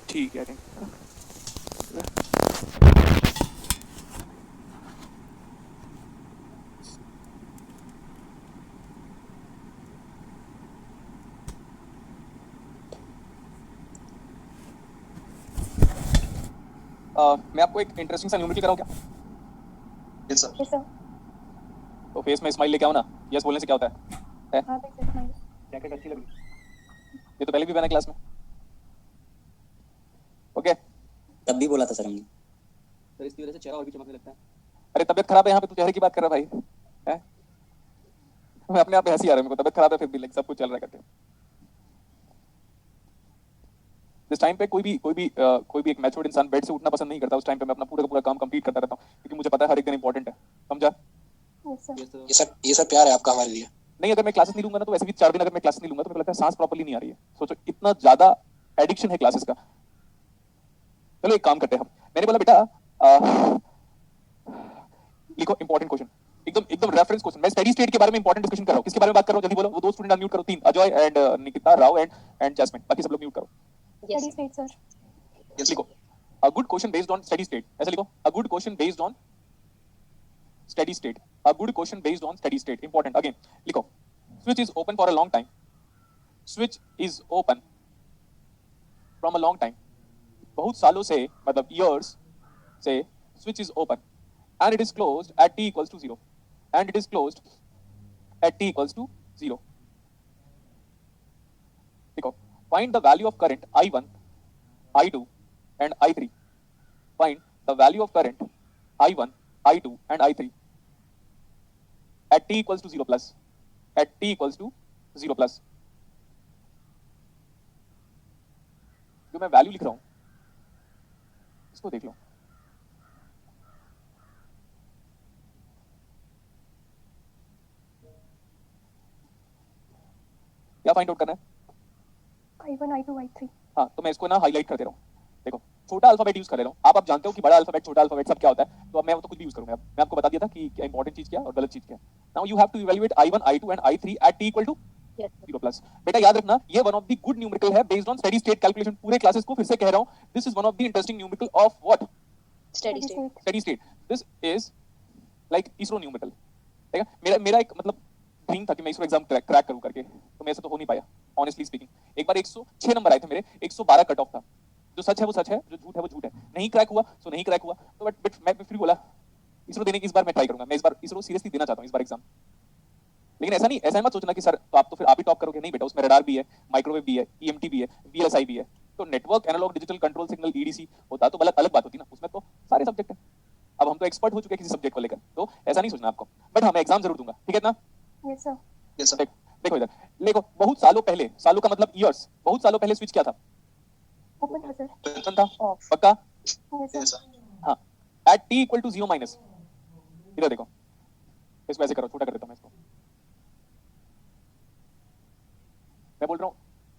ठीक है। मैं आपको एक इंटरेस्टिंग सा न्यूमेरिकल कराऊं क्या? Yes sir. Yes sir. तो फेस में स्माइल लेके आओ ना। यस बोलने से क्या होता है? हाँ सर, स्माइल। जैकेट अच्छी लगी। ये तो पहले भी पहना क्लास में। ओके। तब भी बोला था सर हमने। सर इसकी वजह से चेहरा और भी चमकने लगता है। अरे तबियत खराब है यहाँ पे, तू चेहरे की बात कर रहा है भाई है? मैं अपने आप पे हंसी आ रहा है, मेरे को तबियत खराब है फिर भी लाइक सब कुछ चल रहा है करके। इस टाइम पे कोई भी एक मैच्योर्ड इंसान बेड से उठना पसंद नहीं करता। उस टाइम पे मैं अपना पूरा का पूरा काम कंप्लीट करता रहता हूँ क्योंकि मुझे पता है हर एक दिन इंपॉर्टेंट है। समझा? Yes sir. ये सर प्यार है आपका हमारे लिए। नहीं, अगर मैं क्लासेस नहीं लूंगा ना तो वैसे भी 4 दिन अगर मैं क्लासेस नहीं लूंगा तो मेरे को लगता है सांस प्रॉपर्ली नहीं आ रही है। सोचो इतना ज्यादा एडिक्शन है क्लासेस का। चलो एक काम करते हैं हम। मैंने बोला बेटा लिखो इंपॉर्टेंट क्वेश्चन, एकदम एकदम रेफरेंस क्वेश्चन। मैं स्टडी स्टेट के बारे में इंपॉर्टेंट डिस्कशन कर रहा हूं। किसके बारे में बात कर रहा हूं जल्दी बोलो। वो दो स्टूडेंट अनम्यूट करो, 3 Ajay and Nikita Rao and Jasmine. बाकी सब लोग म्यूट करो। Study state sir. यस लिखो a good question based on steady state। ऐसे लिखो a good question based on steady state। a good question based on steady state important again। लिखो switch is open for a long time। switch is open from a long time। बहुत सालों से मतलब years से switch is open and it is closed at t equals to 0 and it is closed at t equals to 0। देखो find the value of current I1 I2 and I3। find the value of current I1 I2 and I3 at t equals to 0 plus at t equals to 0 plus। जो मैं value लिख रहा हूं इसको देख लो। क्या find out करना है? I1 I2 I3। हाँ तो मैं इसको ना हाईलाइट कर दे रहा हूँ। देखो छोटा अल्फाबेट यूज कर रहा हूँ। आप जानते हो कि बड़ा अल्फाबेट छोटा अल्फाबेट सब क्या होता है, तो अब मैं तो कुछ भी यूज करूंगा। मैं आपको बता दिया था कि क्या इंपॉर्टेंट चीज क्या और गलत चीज क्या। Now you have to evaluate I1 I2 and I3 at t equal to 0 plus. बेटा याद रखना ये one of the good numerical है based on steady state calculation. पूरे क्लासेस को फिर से कह रहा हूँ, this is one of the interesting numerical of what? Study state. Steady state. This is like ISRO numerical. ठीक है, मेरा मेरा एक मतलब ड्रीम था कि मैं इसरो एग्जाम क्रैक करूं करके, तो मेरे से तो हो नहीं पाया ऑनेस्टली स्पीकिंग। एक बार 106 नंबर आए थे मेरे, 112 कट ऑफ था। जो सच है वो सच है, जो झूठ है वो झूठ है। नहीं क्रैक हुआ सो नहीं क्रैक हुआ। तो बट मैं फिर बोला इसरो देने की इस बार मैं ट्राई करूंगा। मैं इस बार इसरो सीरियसली देना चाहता हूं इस बार एग्जाम। लेकिन ऐसा नहीं, ऐसा मत सोचना कि सर तो आप तो फिर आप ही टॉप करोगे। नहीं बेटा, उसमें रडार भी है, माइक्रोवेव भी है, ईएमटी भी है, वीएलएसआई भी है। तो network analogue digital control signal EDC होता तो अलग अलग बात होती ना। उसमें तो सारे सब्जेक्ट है। अब हम तो एक्सपर्ट हो चुके हैं किसी सब्जेक्ट को लेकर, तो ऐसा नहीं सोचना आपको। बट हाँ मैं एग्जाम जरूर दूंगा, ठीक है ना? Yes sir. Yes sir. देखो इधर, देखो बहुत सालों पहले, सालों का मतलब ईयर्स, बहुत सालों पहले स्विच क्या था? ओपन था सर। ओपन था। ऑफ। पक्का? Yes yes sir. सर। हाँ। At T equal to 0 minus, इधर देखो, इसको ऐसे करो, छोटा कर देता हूँ मैं इसको। मैं बोल रहा हूँ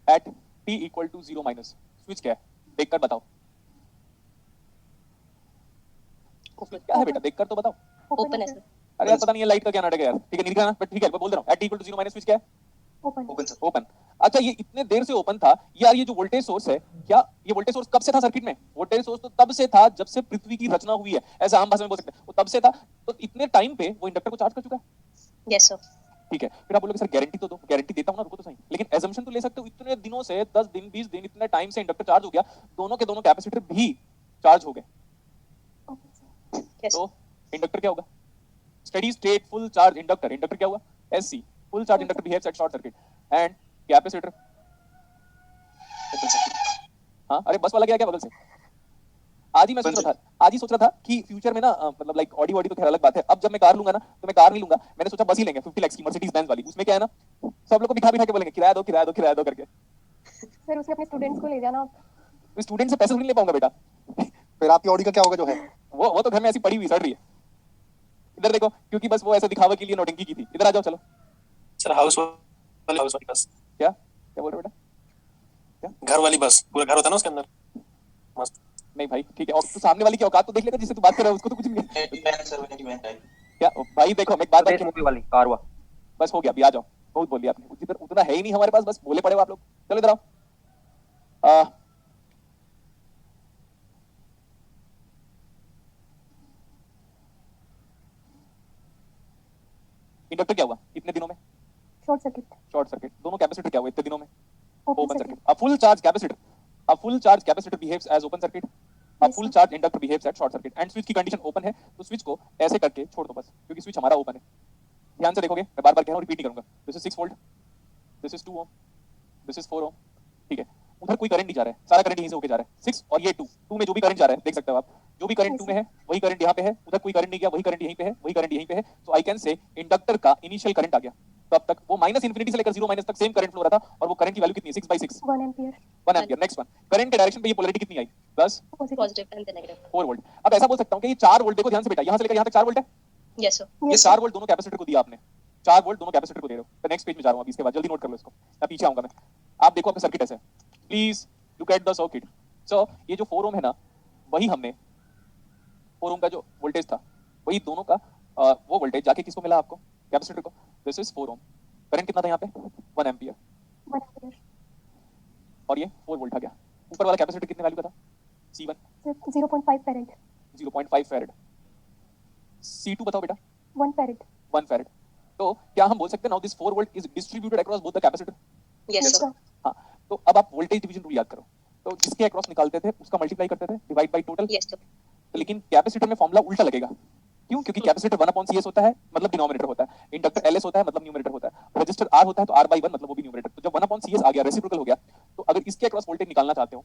at T equal to 0 minus switch क्या है देखकर बताओ। स्विच क्या है बेटा देखकर तो बताओ। ओपन है सर। अरे यार पता नहीं है लाइट का क्या नाटक है यार। ठीक है नहीं दिखाना, बट ठीक है मैं बोल रहा हूँ at T equal to 0 minus switch क्या है? ओपन। Open sir. ओपन। अच्छा ये इतने देर से ओपन था यार। ये जो वोल्टेज सोर्स है, क्या ये वोल्टेज सोर्स कब से था सर्किट में? वोल्टेज सोर्स तो तब से था जब से पृथ्वी की रचना हुई है, ऐसा आम भाषा में बोल सकते हैं। वो तब से था, तो इतने टाइम पे वो इंडक्टर को चार्ज कर चुका है। Yes sir. ठीक है, फिर आप बोलोगे सर गारंटी तो दो। गारंटी देता हूं ना, रुको तो सही। लेकिन एजम्पशन तो ले सकते हो इतने दिनों से, 10 दिन 20 दिन, इतने टाइम से इंडक्टर चार्ज हो गया, दोनों के दोनों कैपेसिटर भी चार्ज हो गए। तो इंडक्टर क्या होगा? Steady state full charge inductor. Inductor क्या हुआ? SC, full charge inductor behaves at short circuit. And capacitor, हाँ अरे बस वाला गया क्या बगल से? आज ही मैं सोच रहा था, आज ही सोच रहा था कि फ्यूचर में ना मतलब लाइक ऑडी वॉडी तो खैर अलग बात है। अब जब मैं कार लूंगा ना तो मैं कार नहीं लूंगा, मैंने सोचा बस ही लेंगे 50 लाख की मर्सिडीज बेंज वाली। उसमें क्या है ना, सब लोग को बिठा बिठा के बोलेंगे किराया दो किराया दो किराया दो करके। सर उसमें अपने स्टूडेंट्स को ले जाना। स्टूडेंट से पैसे नहीं ले पाऊंगा बेटा। फिर आपकी ऑडी का क्या होगा जो है? वो तो घर में ऐसी पड़ी हुई सड़ रही है। इधर देखो, क्योंकि बस वो ऐसे दिखावा के लिए नौटंकी की थी। इधर आ जाओ चलो। सर हाउस वाली बस। क्या क्या बोल रहे हो बेटा? घर वाली बस, पूरा घर होता है ना उसके अंदर, मस्त। नहीं भाई ठीक है, और तू सामने वाली की औकात तो देख लेगा जिससे तू बात कर रहा है, उसको तो कुछ नहीं। क्या भाई देखो मैं एक बात मूवी वाली कार हुआ। बस हो गया, अभी आ जाओ। बहुत बोल दिया आपने, उतना है ही नहीं हमारे पास, बस बोले पड़े हो आप लोग। चलो इधर आओ। इंडक्टर क्या हुआ इतने दिनों में? Short circuit, short circuit. दोनों कैपेसिटर क्या हुआ इतने दिनों में? Open open circuit, circuit. A full charge capacitor behaves as open circuit. A Yes, full sir. charge inductor behaves as short circuit. And switch की कंडीशन ओपन है तो switch को ऐसे करके छोड़ दो बस, क्योंकि स्विच हमारा ओपन है। ध्यान से देखोगे, मैं बार-बार कह रहा हूं, रिपीट नहीं करूंगा। This is 6 volt, this is 2 ohm, this is 4 ohm, ठीक है। उधर कोई करंट नहीं जा रहा है, सारा करंट यहीं से होके जा रहा है। 6 और ये 2 में जो भी करंट जा रहा है, देख सकते हो आप, जो भी करंट Yes, 2 में है वही करंट यहाँ पे है, उधर कोई करंट नहीं गया, वही करंट यहीं पे है, वही करंट यहीं पे है। तो आई कैन से इंडक्टर का इनिशियल करंट आ गया। तो अब तक वो माइनस इंफिनिटी से लेकर 0 माइनस तक सेम करंट फ्लो रहा था, और वो करंट की वैल्यू कितनी है? 6/6, 1 ampere, 1 ampere. Next one, current के डायरेक्शन पे ये पोलैरिटी कितनी आई? Plus positive, positive and the negative. 4 volt. अब ऐसा बोल सकता हूं कि ये 4 वोल्ट, देखो ध्यान से बेटा, यहां से लेकर यहां तक 4 वोल्ट है। Yes, sir. ये 4 वोल्ट दोनों कैपेसिटर को दिया आपने, 4 वोल्ट दोनों कैपेसिटर को दे रहे हो। मैं नेक्स्ट पेज में जा रहा हूं अभी, इसके बाद जल्दी नोट कर लो इसको, मैं पीछे आऊंगा मैं। आप देखो आपका सर्किट ऐसे है, please look at the circuit. So ये जो 4 ओम है ना, वही हमने 4 ओम का जो वोल्टेज था, वही दोनों का वो वोल्टेज जाके किसको मिला आपको? कैपेसिटर को। This is 4 Om. करंट कितना था यहाँ पे? 1 एम्पियर। 1 एम्पियर, और ये 4 वोल्ट आ गया। ऊपर वाला कैपेसिटर कितने वैल्यू का था? C1 0.5 farad, 0.5 farad. C2 बताओ बेटा? 1 फैरेड, 1 फैरेड। तो क्या हम बोल सकते हैं now this 4 volt is distributed across both the capacitor? Yes, Yes, sir. sir. हाँ, तो अब आप वोल्टेज डिवीजन रूल याद करो। तो जिसके अक्रॉस निकालते थे उसका मल्टीप्लाई करते थे, divide by total. Yes, sir. तो लेकिन कैपेसिटर में फॉर्मूला उल्टा लगेगा। क्यों? क्योंकि कैपेसिटर 1/CS होता है, मतलब डिनोमिनेटर होता है। इंडक्टर LS होता है, मतलब न्यूमरेटर होता है। रजिस्टर R होता है तो R/1, मतलब वो भी न्यूमरेटर। तो जब 1/CS आ गया, रेसिप्रोकल हो गया, तो अगर इसके अक्रॉस वोल्टेज निकालना चाहते हो,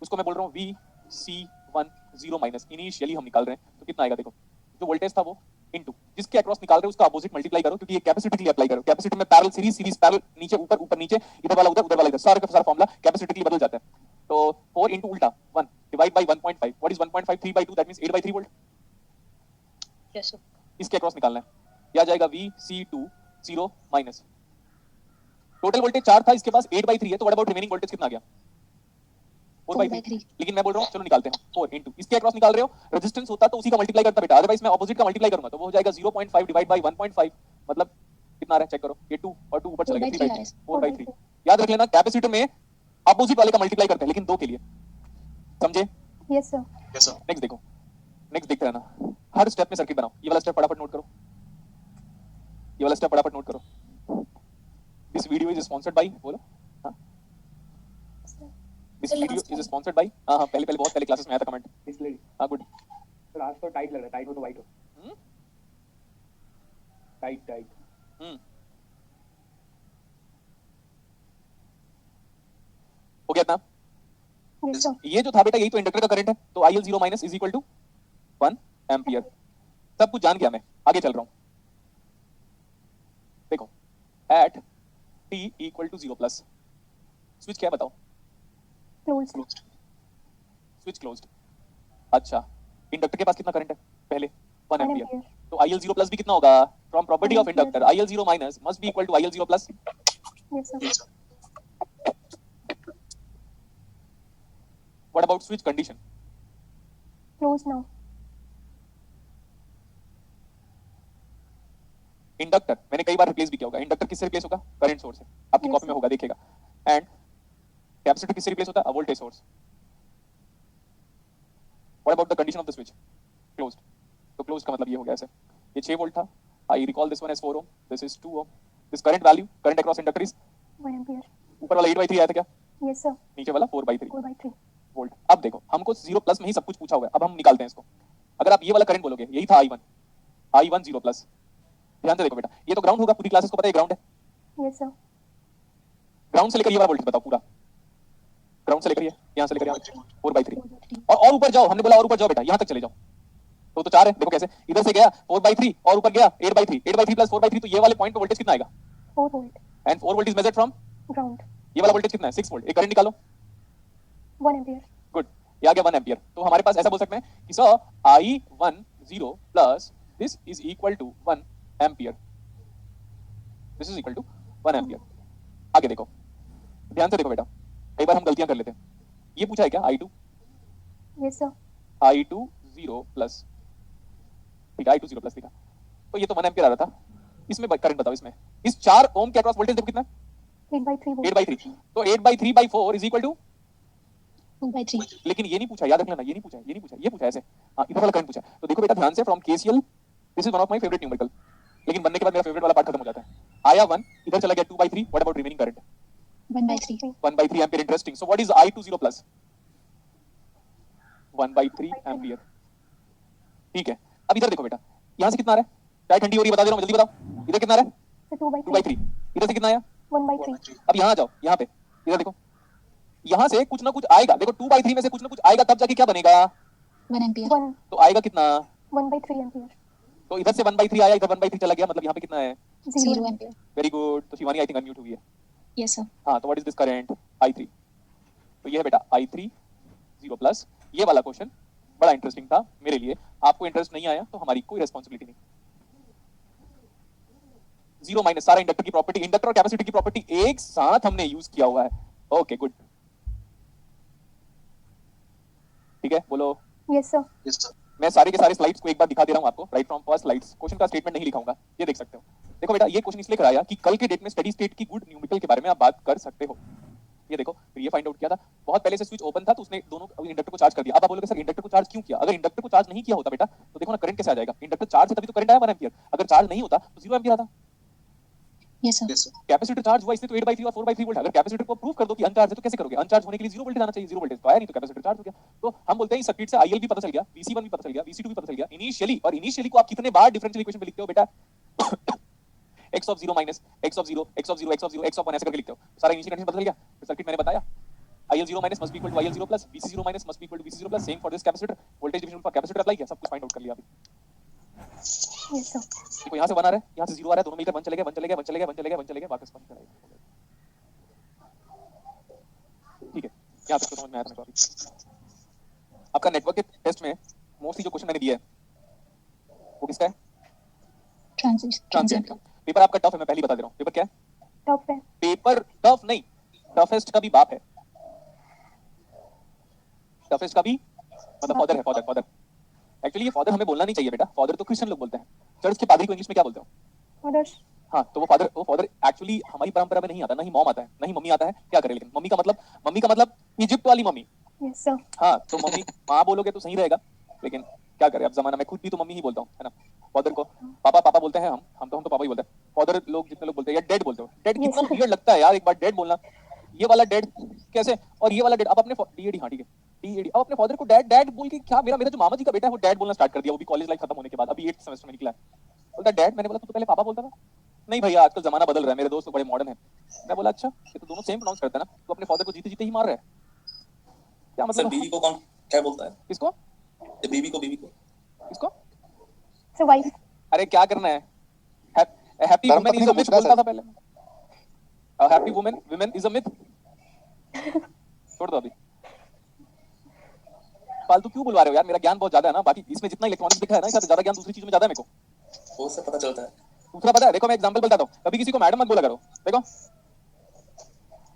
उसको मैं बोल रहा हूँ VC1 0 माइनस, इनिशियली हम निकाल रहे हैं, तो कितना आएगा? देखो, जो वोल्टेज था वो इनटू जिसके अक्रॉस निकाल रहे हो उसका अपोजिट मल्टीप्लाई करो, क्योंकि ये कैपेसिटर के लिए अप्लाई करो। कैपेसिटर में पैरेलल सीरीज, सीरीज पैरेलल, नीचे ऊपर, ऊपर नीचे, इधर वाला उधर, उधर वाला इधर, सारा का सारा फॉर्मूला कैपेसिटर के लिए बदल जाता है। तो 4 इनटू उल्टा 1 divide by 1.5, what is 1.5? 3/2, that means 8/3 volt. Yes, sir. इसके अक्रॉस निकालना है, क्या आ जाएगा? VC2 0 माइनस, टोटल वोल्टेज 4 था, इसके पास 8/3 है, तो व्हाट अबाउट रिमेनिंग वोल्टेज कितना आ गया? 4/3। लेकिन मैं बोल रहा हूँ, चलो निकालते हैं। 4 इनटू इसके अक्रॉस निकाल रहे हो, रेजिस्टेंस होता तो उसी का मल्टीप्लाई करता बेटा, अदरवाइज मैं ऑपोजिट का मल्टीप्लाई करूंगा तो वो हो जाएगा 0.5 डिवाइड बाय 1.5, मतलब कितना आ रहा है? चेक करो, ये 2 और 2 ऊपर चला गया, 3/3, 4/3। याद रख लेना, कैपेसिटर में अपोजिट वाले का मल्टीप्लाई करते हैं, लेकिन 2 के लिए, समझे? Yes, sir. Yes, sir. Next देखो, नेक्स्ट देखते रहना, हर स्टेप में सर्किट बनाओ। ये वाला स्टेप फटाफट नोट करो, ये वाला स्टेप फटाफट नोट करो। This video is sponsored by, बोलो हाँ, this video is sponsored by, हाँ हाँ, पहले बहुत पहले क्लासेस में आया था कमेंट, बिस्लेरी। हाँ गुड। सर आज तो टाइट लग रहा है, टाइट हो तो वाइट हो। Tight tight. हो गया ना? Yes, sir. ये जो था बेटा, यही तो इंडक्टर का करंट है, तो IL 0 minus is equal to 1 ampere. सब कुछ जान गया, मैं आगे चल रहा हूं। देखो, at t equal to 0 plus, switch क्या है बताओ? Closed, switch closed. अच्छा, इंडक्टर के पास कितना करंट है? पहले 1 1 एम्पियर, एम्पियर, तो IL 0 प्लस भी कितना होगा? From property of 1 ampere. Inductor, IL 0 minus must be equal to IL 0 plus. Yes, sir. Yes, sir. What about switch condition? Closed now. Inductor मैंने कई बार रिप्लेस भी किया होगा। इंडक्टर किससे रिप्लेस होगा? करंट सोर्स से, आपकी Yes, कॉपी में sir. होगा, देखिएगा। एंड कैपेसिटर किससे रिप्लेस होता है? Voltage source. What about the condition of the switch? Closed. तो क्लोज्ड का मतलब ये हो गया ऐसे, ये 6 वोल्ट था, I recall this one is 4 ohm, this is 2 ohm, this current value, current across inductor is 1 ampere. ऊपर वाला 8/3 आया था क्या? Yes, sir. नीचे वाला 4/3 4/3. वोल्ट। अब देखो, हमको 0 प्लस में ही सब कुछ पूछा हुआ है, अब हम निकालते हैं इसको। अगर आप ये वाला करंट बोलोगे, यही था I1 0 प्लस, ध्यान से देखो बेटा, ये तो ग्राउंड होगा, पूरी क्लासेस को पता है ग्राउंड है। Yes, sir. ग्राउंड से लेकर ये वाला वोल्टेज बताओ पूरा, ग्राउंड से लेकर ये, यहाँ से लेकर यहाँ 4/3, 4/3. और ऊपर जाओ, हमने बोला और ऊपर जाओ बेटा, यहाँ तक चले जाओ, तो 4 है। देखो कैसे, इधर से गया 4/3 और ऊपर गया 8/3, 8/3 प्लस 4/3, तो ये वाले पॉइंट पे वोल्टेज कितना आएगा? 4 volt. And 4 volt is measured from, Ground. ये वाला वोल्टेज कितना है? 6 वोल्ट। एक करंट निकालो, 1 एम्पियर. गुड, ये आ गया 1 एम्पियर। तो हमारे पास ऐसा बोल सकते हैं कि sir I10 plus this is equal to 1 ampere, this is equal to 1 ampere. आगे देखो, ध्यान से देखो बेटा, कई बार हम गलतियां कर लेते हैं। ये पूछा है क्या? I2 Yes, sir. 0 प्लस, ठीक है, I2 0 प्लस लिखा, तो ये तो 1 एम्पियर आ रहा था। इसमें करंट बताओ, इसमें इस 4 ओम के अक्रॉस वोल्टेज देखो कितना है? 8/3 volt. 8/3, तो 8/3/4 इज इक्वल टू, 2/3. लेकिन ये नहीं पूछा, याद रख लेना, ये नहीं पूछा, ये पूछा ऐसे। हाँ, इधर वाला करंट पूछा। तो देखो बेटा ध्यान से, from KCL, this is one of my favourite numerical. लेकिन बनने के बाद मेरा फेवरेट वाला पार्ट खत्म हो जाता है. आया 1, इधर चला गया 2/3. What about remaining current? 1/3. 1/3 ampere. Interesting. So what is I20 plus? 1/3 ampere. ठीक है. अब इधर देखो बेटा, यहाँ से कितना आ रहा है? चाहे ठंडी हो रही है, बता दे रहा हूँ, जल्दी बताओ. इधर कितना आ रहा है? So 2/3. 2/3. इधर से कितना आया? 1/3. अब यहाँ आ जाओ, यहाँ पे इधर देखो, यहाँ से कुछ ना कुछ आएगा. देखो 2/3 में से कुछ ना कुछ आएगा, तब जाके क्या बनेगा? 1 ampere. 1. तो आएगा कितना? 1/3 ampere. तो इधर से 1/3 आया, इधर 1/3 चला गया, मतलब यहाँ पे कितना है? 0 ampere. Very good. तो शिवानी आई थिंक अनम्यूट हुई है. Yes sir. हाँ, तो what is this current? I3. तो ये है बेटा I3 0 प्लस. ये वाला क्वेश्चन बड़ा इंटरेस्टिंग था मेरे लिए. आपको इंटरेस्ट नहीं आया तो हमारी कोई रेस्पॉन्सिबिलिटी नहीं. 0 माइनस सारा इंडक्टर की प्रॉपर्टी, इंडक्टर और कैपेसिटर की प्रॉपर्टी एक साथ हमने यूज किया हुआ है. Okay good. ठीक है, बोलो. Yes sir. Yes sir. मैं सारे के सारे स्लाइड्स को एक बार दिखा दे रहा हूं आपको. Right from first slides. Question का स्टेटमेंट नहीं लिखाऊंगा, ये देख सकते हो. देखो बेटा, ये क्वेश्चन इसलिए कराया कि कल के डेट में स्टेडी स्टेट की गुड न्यूमेरिकल के बारे में आप बात कर सकते हो. ये देखो, फिर ये फाइंड आउट किया था. बहुत पहले से स्विच ओपन था तो उसने दोनों इंडक्टर को चार्ज कर दिया. अब आप बोलोगे सर इंडक्टर को चार्ज क्यों किया? अगर इंडक्टर को चार्ज नहीं किया होता बेटा तो देखो ना करंट कैसे आ जाएगा. इंडक्टर चार्ज है तभी तो करंट आया 1 एम्पीयर. अगर चार्ज नहीं होता तो 0 एम्पीयर आता. Yes sir. Yes sir. Capacitor charge हुआ इसलिए तो 8/3 और 4/3 वोल्ट. अगर कैपेसिटर को प्रूव कर दो कि अनचार्ज है तो कैसे करोगे? अनचार्ज होने के लिए 0 वोल्टेज आना चाहिए. 0 वोल्टेज तो आया नहीं, तो कैपेसिटर चार्ज हो गया. तो हम बोलते हैं इस सर्किट से IL भी पता चल गया, VC1 भी पता चल गया, VC2 भी पता चल गया इनिशियली. और इनिशियली को आप कितने बार डिफरेंशियल इक्वेशन में लिखते हो बेटा? x of 0 minus x of 0 x of 0 x of 0 x of 1 ऐसे करके लिखते हो. सारा इनिशियल कंडीशन पता चल गया. फिर सर्किट मैंने बताया, IL0 minus must be equal to IL0 plus, VC0 minus must be equal to VC0 plus. Same for this capacitor. Voltage division for capacitor apply किया, सब कुछ फाइंड आउट कर लिया. अभी Yes sir. देखो यहाँ से 1 आ रहा है, यहाँ से 0 आ रहा है, दोनों मिलकर 1 चले गए, 1 चले गए, 1 चले गए, 1 चले गए, 1 चले गए, वापस 1 चले गए. ठीक है, यहाँ तक तो समझ में आया था. आपका नेटवर्क के टेस्ट में मोस्टली जो क्वेश्चन मैंने दिया है वो किसका है? Transient. पेपर आपका टफ है, मैं पहले ही बता दे रहा हूँ. पेपर क्या है? Top है. पेपर टफ नहीं, टफेस्ट का भी बाप है. टफेस्ट का भी मतलब फादर है. फादर एक्चुअली ये फादर हमें बोलना नहीं चाहिए बेटा. फादर तो क्रिश्चियन लोग बोलते हैं. चर्च के पादरी को इंग्लिश में क्या बोलते हो? Fathers. हाँ, तो वो फादर एक्चुअली हमारी परंपरा में नहीं आता. ना ही मॉम आता है, ना ही मम्मी आता है. क्या करे? लेकिन मम्मी का मतलब इजिप्ट वाली मम्मी. Yes sir. हाँ, तो मम्मी माँ बोलोगे तो सही रहेगा, लेकिन क्या करें अब जमाना में. खुद भी तो मम्मी ही बोलता हूँ, है ना. फादर को पापा बोलते हैं. हम तो पापा ही बोलते हैं. फादर लोग जितने लोग बोलते हैं या डेड बोलते हो. डेड Yes, कितना sir. वियर्ड लगता है यार एक बार डेड बोलना. ये वाला डेड कैसे और ये वाला डेड. अब अपने डीएडी, हाँ ठीक है डीएडी. अब अपने फादर को डैड बोल के क्या, मेरा जो मामा जी का बेटा है वो डैड बोलना स्टार्ट कर दिया. वो भी कॉलेज लाइफ खत्म होने के बाद, अभी 8th सेमेस्टर में निकला है. बोलता डैड. मैंने बोला तू तो पहले पापा बोलता था. नहीं भैया, आजकल जमाना बदल रहा है, मेरे दोस्त लोग बड़े मॉडर्न हैं. मैं बोला अच्छा, ये तो दोनों सेम प्रोनाउंस करते हैं ना. तो अपने फादर को जीते जीते ही मार रहे हैं. क्या सर मतलब? बीवी को कौन क्या बोलता है? किसको? बीवी को किसको? So wife. अरे क्या करना है? हैप्पी वुमन धर्मपत्नी इज अ को मिथ पूछना है बोलता सर. था पहले. Happy woman is a myth. छोड़ दो अभी. फालतू क्यों बुलवा रहे हो यार? मेरा ज्ञान बहुत ज्यादा है ना. बाकी इसमें जितना इलेक्ट्रॉनिक्स दिखा है ना, इससे ज्यादा ज्ञान दूसरी चीजों में ज्यादा है मेरे को. वो से पता चलता है. दूसरा पता है, देखो मैं एग्जांपल बताता हूँ. कभी किसी को मैडम मत बोला करो. देखो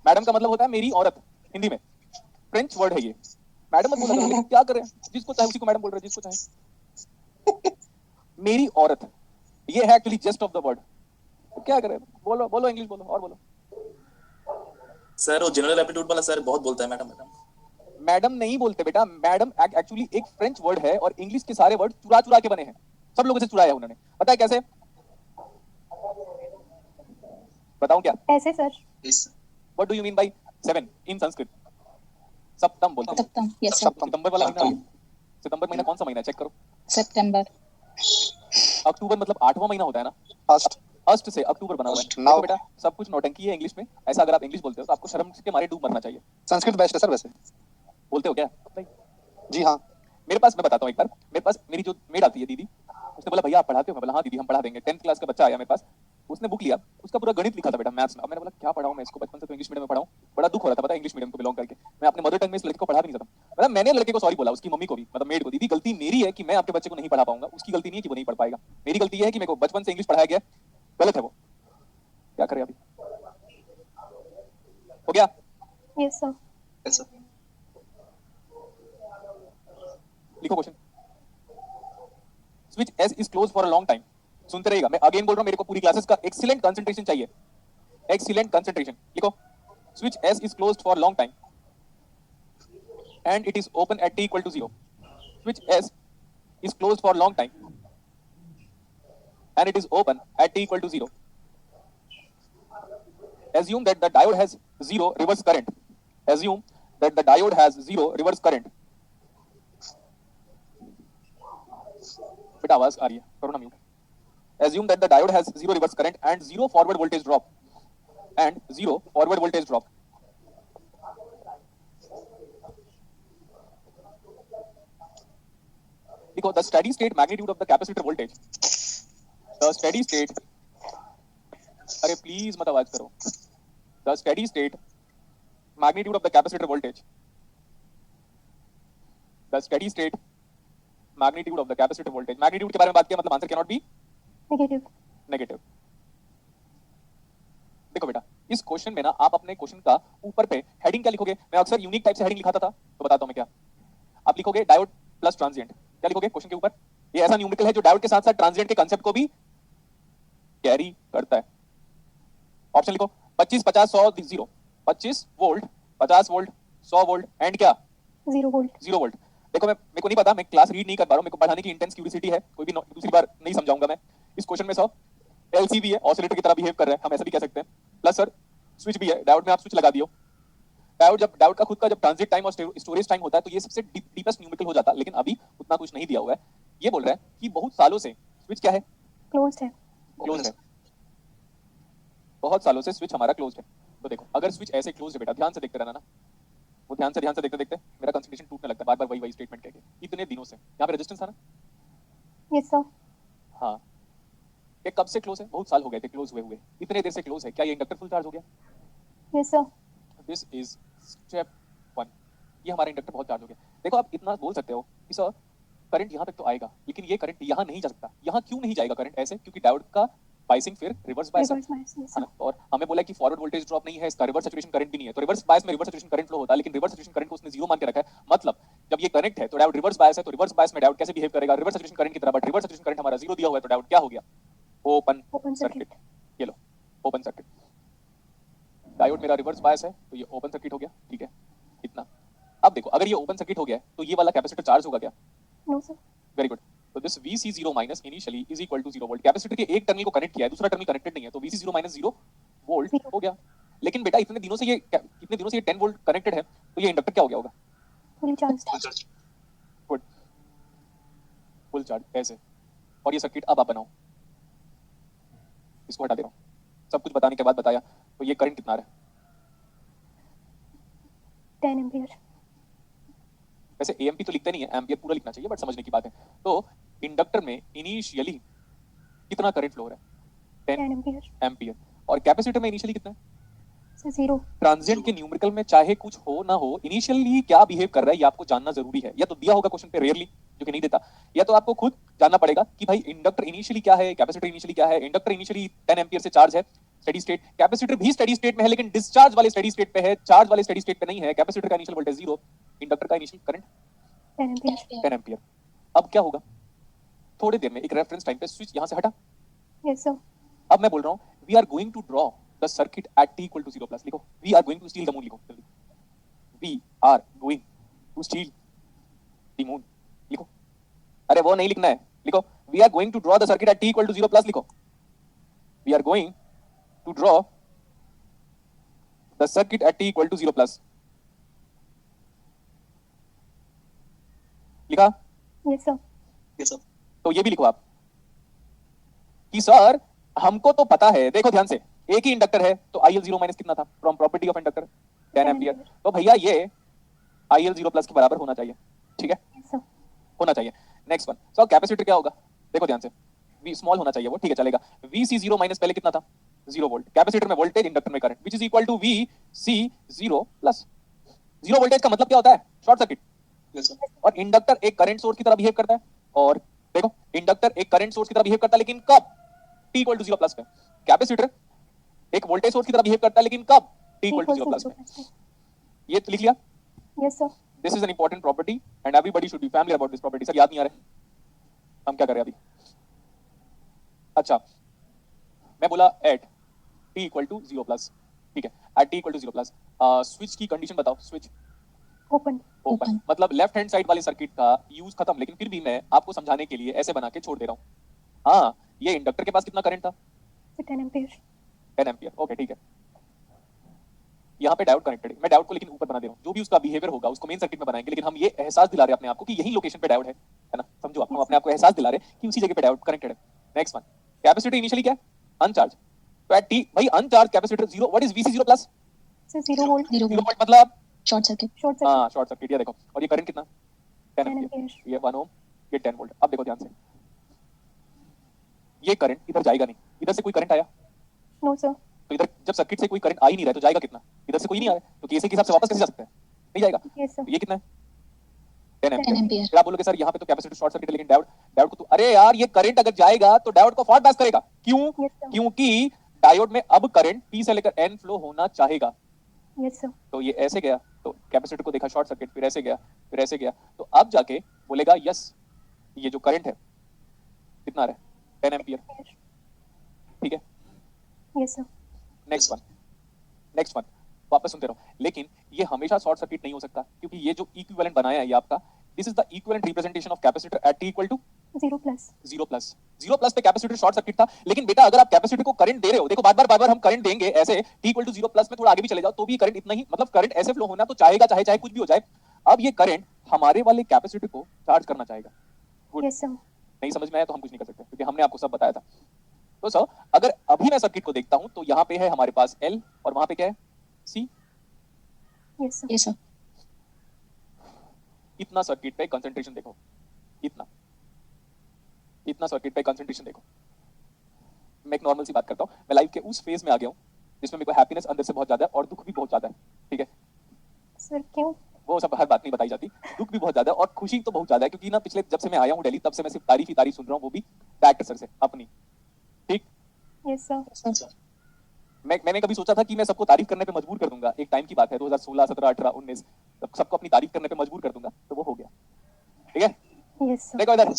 मैडम का मतलब होता है मेरी औरत. हिंदी में फ्रेंच वर्ड है ये. मैडम मत बोला करो. लेकिन क्या करें, जिसको चाहे उसी को मैडम बोल रहे हैं, जिसको चाहे. मेरी औरत, ये है actually just of the word. तो क्या करें? बोलो इंग्लिश बोलो और बोलो. सर वो जनरल एप्टीट्यूड वाला सर बहुत बोलता है मैडम. मैडम नहीं बोलते बेटा. मैडम एक्चुअली एक फ्रेंच वर्ड है और इंग्लिश के सारे वर्ड चुरा के बने हैं. सब लोगों से चुराया उन्होंने. पता है कैसे? बताऊं क्या? ऐसे sir. What do you mean by 7 इन संस्कृत? सप्तम बोलते हैं. सप्तम. Yes sir. सितंबर वाला महीना. सितंबर महीना कौन सा महीना है? चेक करो. September. अक्टूबर मतलब 8वां महीना होता है ना. फर्स्ट. अष्ट से अक्टूबर बना हुआ है. Now- देखो बेटा, सब कुछ नौटंकी है इंग्लिश में. ऐसा अगर आप इंग्लिश बोलते हो तो आपको शर्म के मारे डूब मरना चाहिए. संस्कृत बेस्ट है सर वैसे. बोलते हो क्या भाई? जी हाँ. मेरे पास, मैं बताता हूँ एक बार. मेरे पास मेरी जो मेड आती है दीदी, उसने बोला भैया आप पढ़ाते हो? मैं बोला हाँ दीदी हम पढ़ा देंगे. 10th क्लास का बच्चा आया मेरे पास. उसने बुक लिया, उसका पूरा गणित लिखा था बेटा मैथ्स में. अब मैंने बोला क्या पढ़ाऊं मैं इसको, बचपन से तो इंग्लिश मीडियम में पढ़ाऊं. बड़ा दुख हो रहा था पता है इंग्लिश मीडियम को बिलोंग करके. मैं अपने मदर टंग में इस लड़के को पढ़ा भी नहीं सकता. मतलब मैंने लड़के को सॉरी बोला, उसकी मम्मी को भी, मतलब मेड को. दीदी गलती मेरी है कि मैं आपके बच्चे को नहीं पढ़ा पाऊंगा. उसकी गलती नहीं है कि वो नहीं पढ़ पाएगा. मेरी गलती है कि मेरे को बचपन से इंग्लिश पढ़ाया गया. गलत है वो. क्या करें अभी? हो गया? Yes sir. लिखो question. Switch S is close for a long time. सुनते रहिएगा, मैं अगेन बोल रहा हूं, मेरे को पूरी क्लासेस का एक्सीलेंट कंसंट्रेशन चाहिए. Excellent concentration. लिखो. Switch S is closed for long time and it is open at t equal to 0. Switch S is closed for long time and it is open at t equal to 0. Assume that the diode has zero reverse current. Assume that the diode has zero reverse current. बेटा आवाज आ रही है, करो ना mute. Assume that the diode has zero reverse current and zero forward voltage drop. And zero forward voltage drop. देखो, the steady state magnitude of the capacitor voltage. The steady state. अरे please मत आवाज करो. The steady state magnitude of the capacitor voltage. The steady state magnitude of the capacitor voltage. Magnitude के बारे में बात किया, मतलब answer cannot be Negative. Negative. देखो बेटा, इस क्वेश्चन में ना आप अपने क्वेश्चन का ऊपर पे हेडिंग क्या लिखोगे? मैं अक्सर यूनिक टाइप से हेडिंग लिखाता था, तो बताता हूं मैं क्या. आप लिखोगे डायोड प्लस ट्रांजिएंट. क्या लिखोगे क्वेश्चन के ऊपर? ये ऐसा न्यूमेरिकल है जो डायोड के साथ साथ ट्रांजिएंट के कांसेप्ट को भी कैरी करता है. ऑप्शन लिखो 25 50 100 0. 25 वोल्ट, 50 वोल्ट, 100 वोल्ट एंड क्या? 0 volt. 0 वोल्ट. देखो, मेरे को नहीं पता, मैं क्लास रीड नहीं कर पा रहा हूं, मेरे को पढ़ाने की इंटेंस क्यूरियोसिटी है, कोई भी दूसरी बार नहीं समझाऊंगा मैं. इस क्वेश्चन में सर एलसीबी है, ऑसिलेटर की तरह बिहेव कर रहा है, हम ऐसा भी कह सकते हैं. प्लस सर स्विच भी है, डायोड में आप स्विच लगा दियो. डायोड का खुद का जब ट्रांजिट टाइम और स्टोरेज टाइम होता है तो ये सबसे डीपेस्ट न्यूमेरिकल हो जाता है, लेकिन अभी उतना कुछ नहीं दिया हुआ है. ये बोल रहा है कि बहुत सालों से स्विच क्या है? Closed है. क्लोज है. बहुत सालों से स्विच हमारा क्लोज है. तो देखो, अगर स्विच ऐसे क्लोज है बेटा, ध्यान से देखते रहना ना, वो ध्यान से देखते देखते मेरा कंसंट्रेशन टूटने लगता है, बार बार वही स्टेटमेंट कह के इतने दिनों से. यहाँ पे रेजिस्टेंस था ना? Yes sir. हाँ. ये कब से क्लोज है? बहुत साल हो गए थे क्लोज हुए. इतने देर से क्लोज है, क्या ये इंडक्टर फुल चार्ज हो गया? Yes sir. This is step 1. ये हमारा इंडक्टर बहुत चार्ज हो गया. देखो, आप इतना बोल सकते हो कि सर करंट यहाँ तक तो आएगा, लेकिन ये करंट यहाँ नहीं जा सकता. यहाँ क्यों नहीं जाएगा करंट? ऐसे क्योंकि डायोड का बायसिंग फिर रिवर्स बायस है. Reverse bias. Yes है sir. ना? और हमें बोला कि फॉरवर्ड वोल्टेज ड्रॉप नहीं है, इसका रिवर्स सैचुरेशन करंट भी नहीं है. तो रिवर्स बायस में रिवर्स सैचुरेशन करंट फ्लो होता है, लेकिन रिवर्स सैचुरेशन करंट को उसने जीरो मान के रखा है. मतलब जब ये कनेक्ट है तो डायोड रिवर्स बायस है, तो रिवर्स बायस में डायोड कैसे बिहेव करेगा? रिवर्स सैचुरेशन करंट की तरह. बट रिवर्स सैचुरेशन करंट हमारा जीरो दिया हुआ है, तो डायोड क्या हो गया? Open Open circuit. circuit. ये लो, ओपन सर्किट. डायोड मेरा रिवर्स बायस है, तो ये ओपन सर्किट हो गया. ठीक है, इतना. अब देखो, अगर ये ओपन सर्किट हो गया तो ये वाला कैपेसिटर चार्ज होगा क्या? No sir. Very good. तो this VC0 minus initially is equal to 0 volt. Capacitor के एक टर्मिनल को कनेक्ट किया है, दूसरा टर्मिनल कनेक्टेड नहीं है, तो VC0 माइनस 0 वोल्ट Zero. हो गया. लेकिन बेटा इतने दिनों से ये 10 वोल्ट कनेक्टेड है, तो ये इंडक्टर क्या हो गया होगा? Fully charged. Good. Full charge ऐसे. और ये सर्किट अब आप बनाओ. इसको हटा दे रहा हूं. सब कुछ बताने के बाद बताया, तो ये करंट कितना आ रहा है? 10 ampere. वैसे एएमपी तो लिखते नहीं है, एम्पियर पूरा लिखना चाहिए, बट समझने की बात है. तो इंडक्टर में इनिशियली कितना करंट फ्लो हो रहा है? 10 ampere. एम्पियर. और कैपेसिटर में इनिशियली कितना है? So 0. ट्रांजिएंट के न्यूमेरिकल में चाहे कुछ हो ना हो, इनिशियली क्या बिहेव कर रहा है ये आपको जानना जरूरी है. या तो दिया होगा क्वेश्चन पे रेयरली, जो कि नहीं देता, या तो आपको खुद जानना पड़ेगा कि भाई इंडक्टर इनिशियली क्या है, कैपेसिटर इनिशियली क्या है. इंडक्टर इनिशियली 10 एम्पियर से चार्ज है, स्टेडी स्टेट. कैपेसिटर भी स्टेडी स्टेट में है, लेकिन डिस्चार्ज वाले स्टेडी स्टेट पे है, चार्ज वाले स्टेडी स्टेट पे नहीं है. कैपेसिटर का इनिशियल वोल्टेज 0, इंडक्टर का इनिशियल करंट 10 ampere. 10 एम्पियर. अब क्या होगा? थोड़ी देर में एक रेफरेंस टाइम पे स्विच यहां से हटा. Yes sir. अब मैं बोल रहा हूं we are going to draw the circuit at t equal to 0 plus. लिखो, we are going to steal the moon. लिखो जल्दी, we are going to steal the moon. लिखो. अरे वो नहीं लिखना है, लिखो we are going to draw the circuit at t equal to 0 plus. लिखो, we are going to draw the circuit at t equal to 0 plus. लिखा? Yes sir. Yes, sir. तो ये भी लिखो आप कि सर हमको तो पता है. देखो ध्यान से, एक ही इंडक्टर है, तो IL0 माइनस कितना था from property of inductor? 10 ampere. तो भैया ये IL0 प्लस के बराबर होना चाहिए. ठीक है, Yes sir. होना चाहिए. नेक्स्ट वन, सो कैपेसिटर क्या होगा? देखो ध्यान से, V स्मॉल होना चाहिए वो. ठीक है, चलेगा. VC0 माइनस पहले कितना था? 0 वोल्ट. कैपेसिटर में वोल्टेज, इंडक्टर में current, which is equal to VC0 plus. 0 voltage का मतलब क्या होता है? Short circuit. Yes, sir. और इंडक्टर एक करंट सोर्स की तरह बिहेव करता है. और देखो, इंडक्टर एक करंट सोर्स की तरह बिहेव करता है, लेकिन कब? t इक्वल टू 0 प्लस पे. कैपेसिटर एक वोल्टेज सोर्स की तरह बिहेव करता है, लेकिन कब? t इक्वल टू 0 प्लस पे. ये तो लिख लिया. Yes sir. This is an important property and everybody should be familiar about this property. Sir याद नहीं आ रहा है, हम क्या कर रहे हैं अभी? अच्छा, मैं बोला at t equal to 0 plus. ठीक है, at t equal to 0 plus. Switch की कंडीशन बताओ. Switch Open. ओपन, मतलब लेफ्ट हैंड साइड वाले सर्किट का यूज खत्म, लेकिन फिर भी मैं आपको समझाने के लिए ऐसे बना के छोड़ दे रहा हूँ. हाँ, ये इंडक्टर के पास कितना करंट था? 10 एम्पियर 10 एम्पियर। ओके ठीक है, यहाँ पे डायोड कनेक्टेड है। मैं डायोड को लेकिन ऊपर बना दे रहा हूँ, जो भी उसका बिहेवियर होगा उसको मेन सर्किट में बनाएंगे, लेकिन हम ये एहसास दिला रहे हैं अपने आप को कि यही लोकेशन पे डायोड है ना, समझो आप, हम अपने आप को एहसास दिला रहे हैं कि उसी जगह पे डायोड कनेक्टेड है। नेक्स्ट वन, कैपेसिटर इनिशियली क्या है? अनचार्ज। तो एट टी भाई अनचार्ज capacitor 0, what is VC 0 plus? Sir 0 volt 0 0 volt volt मतलब शॉर्ट सर्किट शॉर्ट सर्किट हाँ शॉर्ट सर्किट। ये देखो, और ये करंट कितना? 10 10 एम्पियर, एम्पियर ये 1 ओम, ये 10 वोल्ट। अब देखो ध्यान से, ये करंट इधर जाएगा नहीं, इधर से कोई करंट आया नो सर तो इधर जब सर्किट से कोई करंट आ ही नहीं रहा है तो जाएगा कितना? इधर से कोई नहीं आया तो केसी के हिसाब से वापस कैसे जा सकता है? नहीं जाएगा। यस सर तो ये कितना है? 10 10 एम्पियर। एम्पियर फिर आप बोलोगे सर यहाँ पे तो कैपेसिटर शॉर्ट सर्किट है, लेकिन डायोड डायोड को तो, अरे यार ये करंट अगर जाएगा तो डायोड को फॉल्ट पास करेगा। क्यों? यस सर क्योंकि डायोड में अब करंट P से लेकर N फ्लो होना चाहेगा। यस सर तो ये ऐसे गया तो कैपेसिटर को देखा शॉर्ट सर्किट, फिर ऐसे गया, फिर ऐसे गया, तो अब जाके बोलेगा यस ये जो करंट है कितना आ रहा है? 10 एम्पियर। ठीक है, yes sir next one, next one, वापस सुनते रहो। लेकिन ये हमेशा शॉर्ट सर्किट नहीं हो सकता, क्योंकि ये जो इक्विवेलेंट बनाया है ये आपका, this is the equivalent representation of capacitor at T equal to 0 plus 0 plus. 0 plus पे कैपेसिटर शॉर्ट सर्किट था, लेकिन बेटा अगर आप कैपेसिटर को करंट दे रहे हो, देखो बार बार हम करंट देंगे ऐसे, T इक्वल टू 0 प्लस में थोड़ा आगे भी चले जाओ तो भी करंट इतना ही, मतलब करंट ऐसे फ्लो होना तो चाहेगा, चाहे चाहे कुछ भी हो जाए। अब ये करंट हमारे वाले कैपेसिटर को चार्ज करना चाहेगा। Good. यस सर नहीं समझ में आया तो हम कुछ नहीं कर सकते, क्योंकि हमने आपको सब बताया था। तो सर अगर अभी मैं सर्किट को देखता हूं तो यहाँ पे है हमारे पास L और वहां पे क्या है? C। Yes sir yes sir इतना सर्किट पे कंसंट्रेशन देखो, इतना इतना सर्किट पे कंसंट्रेशन देखो। मैं एक नॉर्मल सी बात करता हूँ, मैं लाइफ के उस फेज में आ गया हूँ जिसमें मेरे को हैप्पीनेस अंदर से बहुत ज्यादा है और दुख भी बहुत ज्यादा है। ठीक है, सर क्यों वो सब हर बात नहीं बताई जाती। दुख भी बहुत ज्यादा है और खुशी तो बहुत ज्यादा है, क्योंकि ना पिछले जब से मैं आया हूँ दिल्ली तब से मैं सिर्फ तारीफ ही तारीफ सुन रहा हूँ, वो भी डायरेक्टर सर से अपनी। ठीक, यस सर मैंने कभी सोचा था कि मैं सबको तारीफ करने पे मजबूर कर दूंगा, एक टाइम की बात है 2016 17 18 19, सबको अपनी तारीफ करने पे मजबूर कर दूंगा, तो वो हो गया। ठीक है, यस सर देखो इधर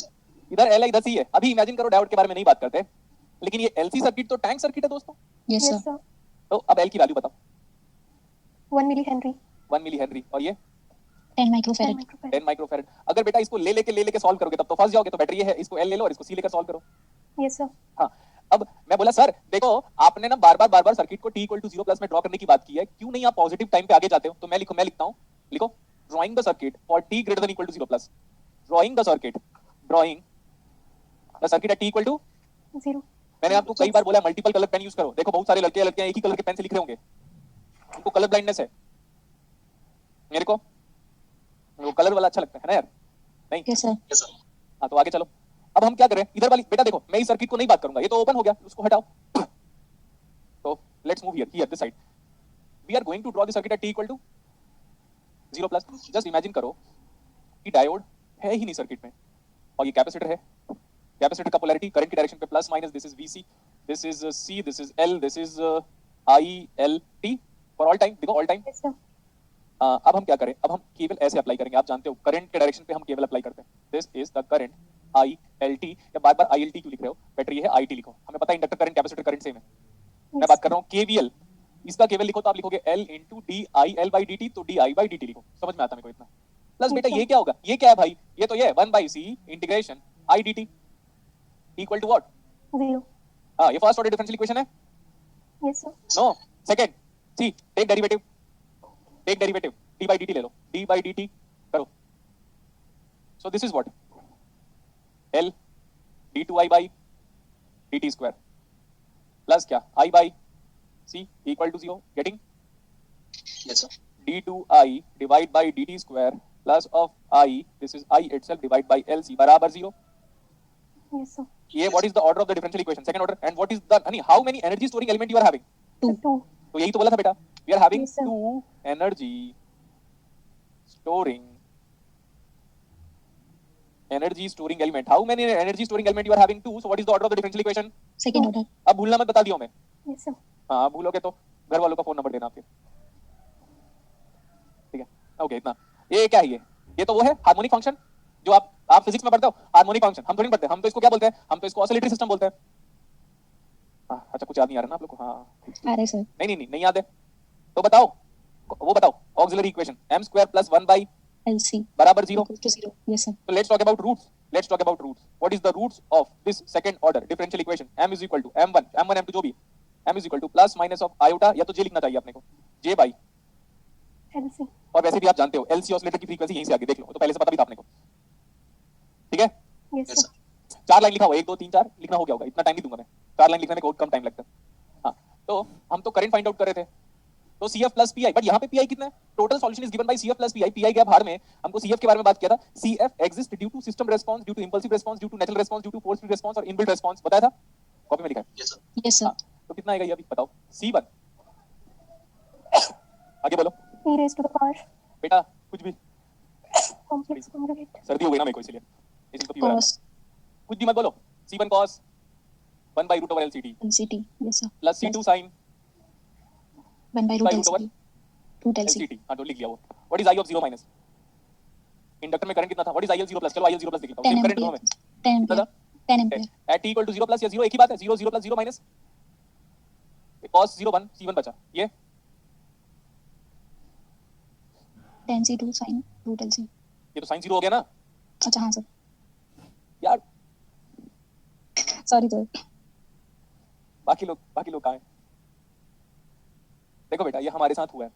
इधर L है इधर C है। अभी इमेजिन करो डायोड के बारे में नहीं बात करते, लेकिन ये LC सर्किट तो टैंक सर्किट है दोस्तों। यस यस सर सर तो अब L की वैल्यू बताओ। 1 मिली हेनरी 1 मिली हेनरी, और ये 10 माइक्रोफैरड 10 माइक्रोफैरड। अगर बेटा इसको ले लेके सॉल्व करोगे तब तो फंस जाओगे, तो बेटर ये है इसको L ले लो और इसको C लेकर सॉल्व करो। यस सर हाँ, अब मैं बोला सर देखो आपने ना बार बार सर्किट को T इक्वल टू 0 प्लस में ड्रॉ करने की बात की है, क्यों नहीं आप पॉजिटिव टाइम पे आगे जाते हो? तो मैं लिखता हूँ, लिखो drawing the circuit for T greater than equal to 0 plus. Drawing the circuit at T equal to 0 मैंने आपको कई बार बोला मल्टीपल कलर पेन यूज करो। देखो बहुत सारे लड़के लड़कियां एक ही कलर के पेन से लिख रहे होंगे, उनको कलर ब्लाइंडनेस है। मेरे को वो कलर वाला अच्छा लगता है ना यार, नहीं? यस सर हाँ, तो आगे चलो। अब हम क्या करें? इधर वाली बेटा देखो, मैं इस सर्किट को नहीं बात करूंगा, ये तो ओपन हो गया, उसको हटाओ। तो let's move here this side. We are going to draw the circuit at T equal to 0 plus. Just imagine करो कि डायोड है ही नहीं सर्किट में, और ये कैपेसिटर है। कैपेसिटर का पोलैरिटी करंट की डायरेक्शन पे plus minus, this is VC, this is C, this is L, this is ILT for all time. देखो ऑल टाइम। यस सर अब हम क्या करें? अब हम केवल ऐसे अप्लाई करेंगे, आप जानते हो करंट के डायरेक्शन पे हम केवल अप्लाई करते हैं। This is the current ILT, या बार ILT क्यों लिख रहे हो? बेटर ये है IT लिखो, हमें पता है inductor current capacitor current same है। मैं बात कर रहा हूँ KVL, इसका केवल लिखो तो आप लिखोगे L इंटू DIL/dt, तो DI/dt लिखो। समझ में आता मेरे को इतना? प्लस बेटा ये क्या होगा? ये क्या है भाई? ये तो ये 1/C integration IDT equal to what? 0 हाँ, ये फर्स्ट ऑर्डर डिफरेंशियल इक्वेशन है। Yes sir no, second. See, take derivative d/dt ले लो, d/dt करो। So this is what? L d2i/dt square plus क्या? i/c equal to 0, getting? Yes sir d2i divide by dt square plus of i, this is i itself divide by LC बराबर 0। Yes sir ये what is the order of the differential equation? Second order. And what is the how many energy storing element you are having? 2 तो यही तो बोला था बेटा, we are having Yes, sir. 2 energy storing element. How many energy storing element you are having? 2। So what is the order of the differential equation? Second order अब भूलना मत, बता दिया हूं मैं। यस सर हाँ, भूलोगे तो घर वालों का फोन नंबर देना आपके। ठीक है, ओके इतना। ये क्या है? ये तो वो है हार्मोनिक फंक्शन जो आप फिजिक्स में पढ़ते हो। हार्मोनिक फंक्शन हम थोड़ी नहीं पढ़ते, हम तो इसको क्या बोलते हैं? हम तो इसको ऑसिलेटरी सिस्टम बोलते हैं। हाँ, अच्छा कुछ याद नहीं आ रहा ना आप लोग को? हाँ, आ रहे सर नहीं याद है तो बताओ, वो बताओ ऑक्सिलरी इक्वेशन m² + 1/, LC बराबर 0। equal to 0 यस सर तो let's talk about roots. Let's talk about roots. What is the roots of this second order differential equation? m is equal to m1 m2 जो भी m is equal to plus minus of iota, या तो j लिखना चाहिए अपने को, j by, LC. और वैसे भी आप जानते हो LC ऑसिलेटर की फ्रीक्वेंसी यहीं से आगे देख लो, तो पहले से पता भी था अपने को. ठीक है, Yes, Yes, sir. sir. 4 line लिखा हुआ, 1 2 3 4 लिखना हो गया होगा, इतना टाइम नहीं दूंगा मैं. 4 लाइन लिखने में बहुत कम टाइम लगता है. हाँ, तो हम तो करंट फाइंड आउट कर रहे थे, तो CF प्लस PI, बट यहाँ पे PI कितना है? Total solution is given by CF plus PI. PI गया बाहर में, हमको CF के बारे में बात किया था. CF exist due to system response, due to impulsive response, due to natural response, due to force feed response और इनबिल्ट रेस्पॉन्स. बताया था, कॉपी में लिखा है. Yes, sir. Yes, sir. हाँ, तो कितना आएगा ये अभी बताओ? C1. आगे बोलो E raised to the power. बेटा, कुछ भी. Complex conjugate. सर्दी हो गई ना मेरे को, इसलिए तो फीवर आ रहा है. Cos कुछ भी मत बोलो. C1 cos 1 by root over LCT LCT. Yes, sir. Plus C2 sin 1 by by root root over LCT. Root LCT. LCT. हाँ, तो लिख लिया वो. What is I of 0 minus? Inductor में करंट कितना था? What is IL 0 plus? चलो IL 0 plus लिख लेता हूँ. 10 सेम करंट ampere. दोनों में 10 कितना ampere. था? 10 ampere. At t equal to 0 plus या 0 एक ही बात है. 0 0 प्लस 0 माइनस cos 0 1 C1 बचा. ये 10 C2 sin root LC. तो sin 0 हो गया ना अच्छा हाँ सर. यार. Sorry sir. बाकी लोग कहाँ हैं? देखो बेटा, ये हमारे साथ हुआ है,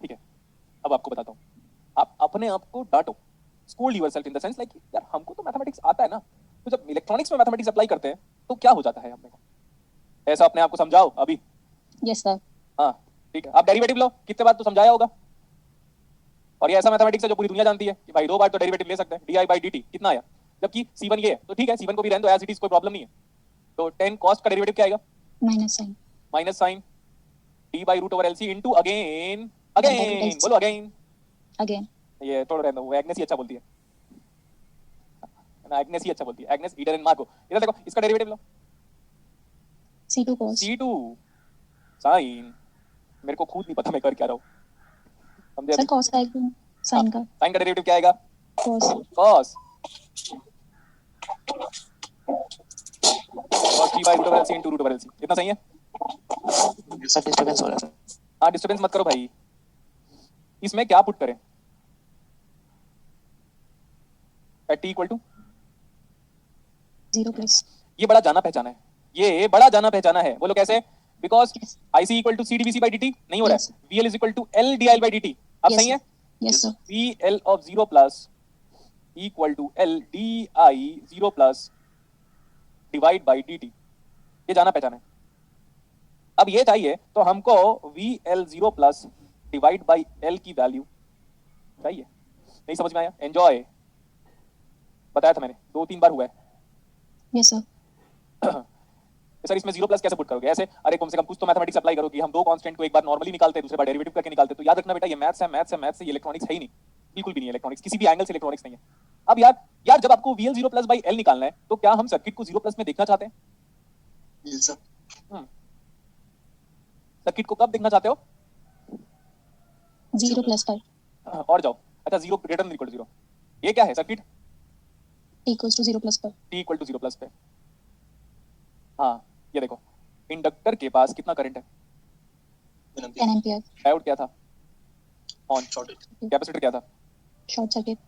ठीक है. अब आपको बताता हूँ. आप अपने आप को डांटो, scold yourself in the sense like यार हमको तो मैथमेटिक्स आता है ना, तो जब इलेक्ट्रॉनिक्स में मैथमेटिक्स अप्लाई करते हैं तो क्या हो जाता है अपने को, ऐसा अपने आप को समझाओ अभी. Yes sir. हाँ ठीक है. आप डेरिवेटिव लो, कितने बार तो समझाया होगा. और ये ऐसा मैथमेटिक्स है जो पूरी दुनिया जानती है कि भाई 2 बार तो डेरिवेटिव ले सकते हैं. di/dt कितना आया, जबकि C1 ये है, तो ठीक है C1 को भी रहने दो एज इट इज, कोई प्रॉब्लम नहीं है. तो 10 कॉस्ट का डेरिवेटिव क्या आएगा? Minus sin. Minus sine d by root over LC into again बोलो अगेन. Again. ये थोड़ा रहना, वो एग्नेस ही अच्छा बोलती है ना, एग्नेस ही अच्छा बोलती है. Agnes Idar and Marco. इधर देखो, इसका डेरिवेटिव लो. C2 cos. C2 साइन, मेरे को खुद नहीं पता मैं कर क्या रहा हूँ. समझे? सर cos आएगा. sin का. साइन का डेरिवेटिव क्या आएगा? Cos. cos cos t by root over LC into root over LC. इतना सही है? सर डिस्टरबेंस हो रहा है सर. हाँ, डिस्टर्बेंस मत करो भाई. इसमें क्या पुट करें? At t equal to 0 plus. ये बड़ा जाना पहचाना है, ये बड़ा जाना पहचाना है. बोलो कैसे? Because Yes. IC equal to CdVC by dt नहीं हो रहा Yes. है. VL is equal to L DI by dt. अब Yes, सही है? Yes sir. VL of 0 plus equal to L DI 0 plus divide by dt. ये जाना पहचाना है. अब ये चाहिए तो हमको VL 0 plus divide by L की वैल्यू चाहिए. नहीं समझ में आया? एंजॉय. बताया था मैंने, 2-3 बार हुआ है. Yes sir. सर इसमें 0 प्लस कैसे पुट करोगे? ऐसे, अरे कम से कम कुछ तो मैथमेटिक्स अप्लाई करो कि हम दो कांस्टेंट को एक बार नॉर्मली निकालते हैं, दूसरे बार डेरिवेटिव करके निकालते हैं. तो याद रखना बेटा, ये मैथ्स है, ये इलेक्ट्रॉनिक्स है ही नहीं, बिल्कुल भी नहीं है. इलेक्ट्रॉनिक्स किसी भी एंगल से इलेक्ट्रॉनिक्स नहीं है. अब यार जब आपको VL 0 प्लस बाई L निकालना है, तो क्या हम सर्किट को 0 प्लस में देखना चाहते हैं? Yes sir. सर्किट को कब देखना चाहते हो? 0 plus पर. और जाओ. अच्छा, 0 ग्रेटर देन इक्वल टू 0. ये क्या है circuit? T equals to 0 plus पर. T इक्वल टू 0 प्लस पे. हाँ, ये देखो, इंडक्टर के पास कितना करंट है? 10 ampere. डायोड क्या था? ऑन. शॉर्टेड. कैपेसिटर क्या था? Short circuit.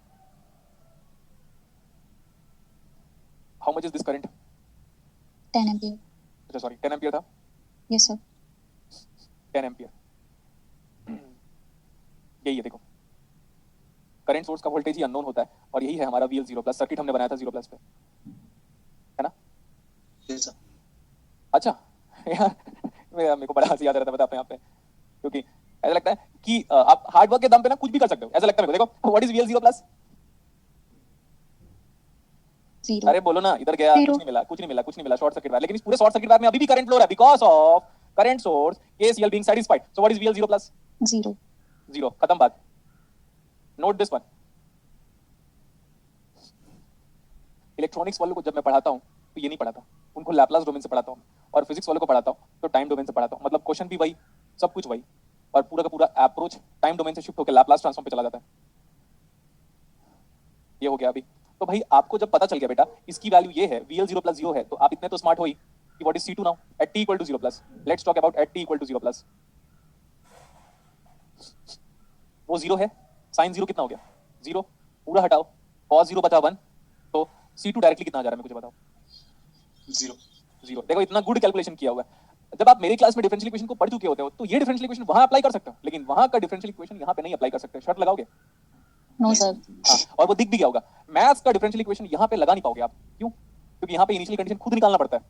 How much is this current? 10 ampere. अच्छा सॉरी, 10 एम्पियर था. Yes sir. 10 एम्पियर. यही है देखो, करंट सोर्स का वोल्टेज ही अननोन होता है, और यही है हमारा VL 0 प्लस. सर्किट हमने बनाया था 0 प्लस पे, है ना? Yes sir. अच्छा यार, मेरे को बड़ा हंसी आता रहता है अपने आप पे, क्योंकि ऐसा लगता है कि आप हार्ड वर्क के दम पे ना कुछ भी कर सकते हो. ऐसा लगता है मेरे को. देखो, व्हाट इज VL 0 प्लस? 0. अरे बोलो ना, इधर गया, Zero. कुछ नहीं मिला. Short circuit wire. लेकिन इस पूरे शॉर्ट सर्किट वायर में अभी भी करंट फ्लो रहा है because of current source KCL being satisfied. So what is VL 0 plus? 0. 0. खत्म बात. Note this one. इलेक्ट्रॉनिक्स वालों को जब मैं पढ़ाता हूँ तो ये नहीं पढ़ाता, उनको लैप्लास डोमेन से पढ़ाता हूँ. और फिजिक्स वालों को पढ़ाता हूँ तो टाइम डोमेन से पढ़ाता हूँ. मतलब क्वेश्चन भी वही, सब कुछ वही, और पूरा का पूरा अप्रोच टाइम डोमेन से शिफ्ट होकर लैप्लास ट्रांसफॉर्म पे चला जाता है. ये हो गया अभी. तो भाई आपको जब पता चल गया बेटा इसकी वैल्यू ये है, VL 0 प्लस 0 है, तो आप इतने तो स्मार्ट हो ही कि what is C2 now at t equal to 0 plus. Let's talk about at t equal to 0 plus. वो 0 है, sin 0 कितना हो गया? 0. पूरा हटाओ, cos 0 बचा 1, तो C2 डायरेक्टली कितना आ जा रहा है मुझे बताओ? 0 0। देखो इतना गुड कैलकुलेशन किया हुआ है। जब आप मेरे क्लास में डिफरेंशियल इक्वेशन को पढ़ चुके होते हो तो ये डिफरेंशियल इक्वेशन वहां अप्लाई कर सकते हो, लेकिन वहां का डिफरेंशियल इक्वेशन यहाँ पे नहीं अप्लाई कर सकते। शर्त लगाओगे? No sir. हाँ, और वो दिख भी गया होगा। मैथ्स का डिफरेंशियल इक्वेशन यहाँ पे लगा नहीं पाओगे आप। क्यों? क्योंकि यहाँ पे इनिशियल कंडीशन खुद निकालना पड़ता है,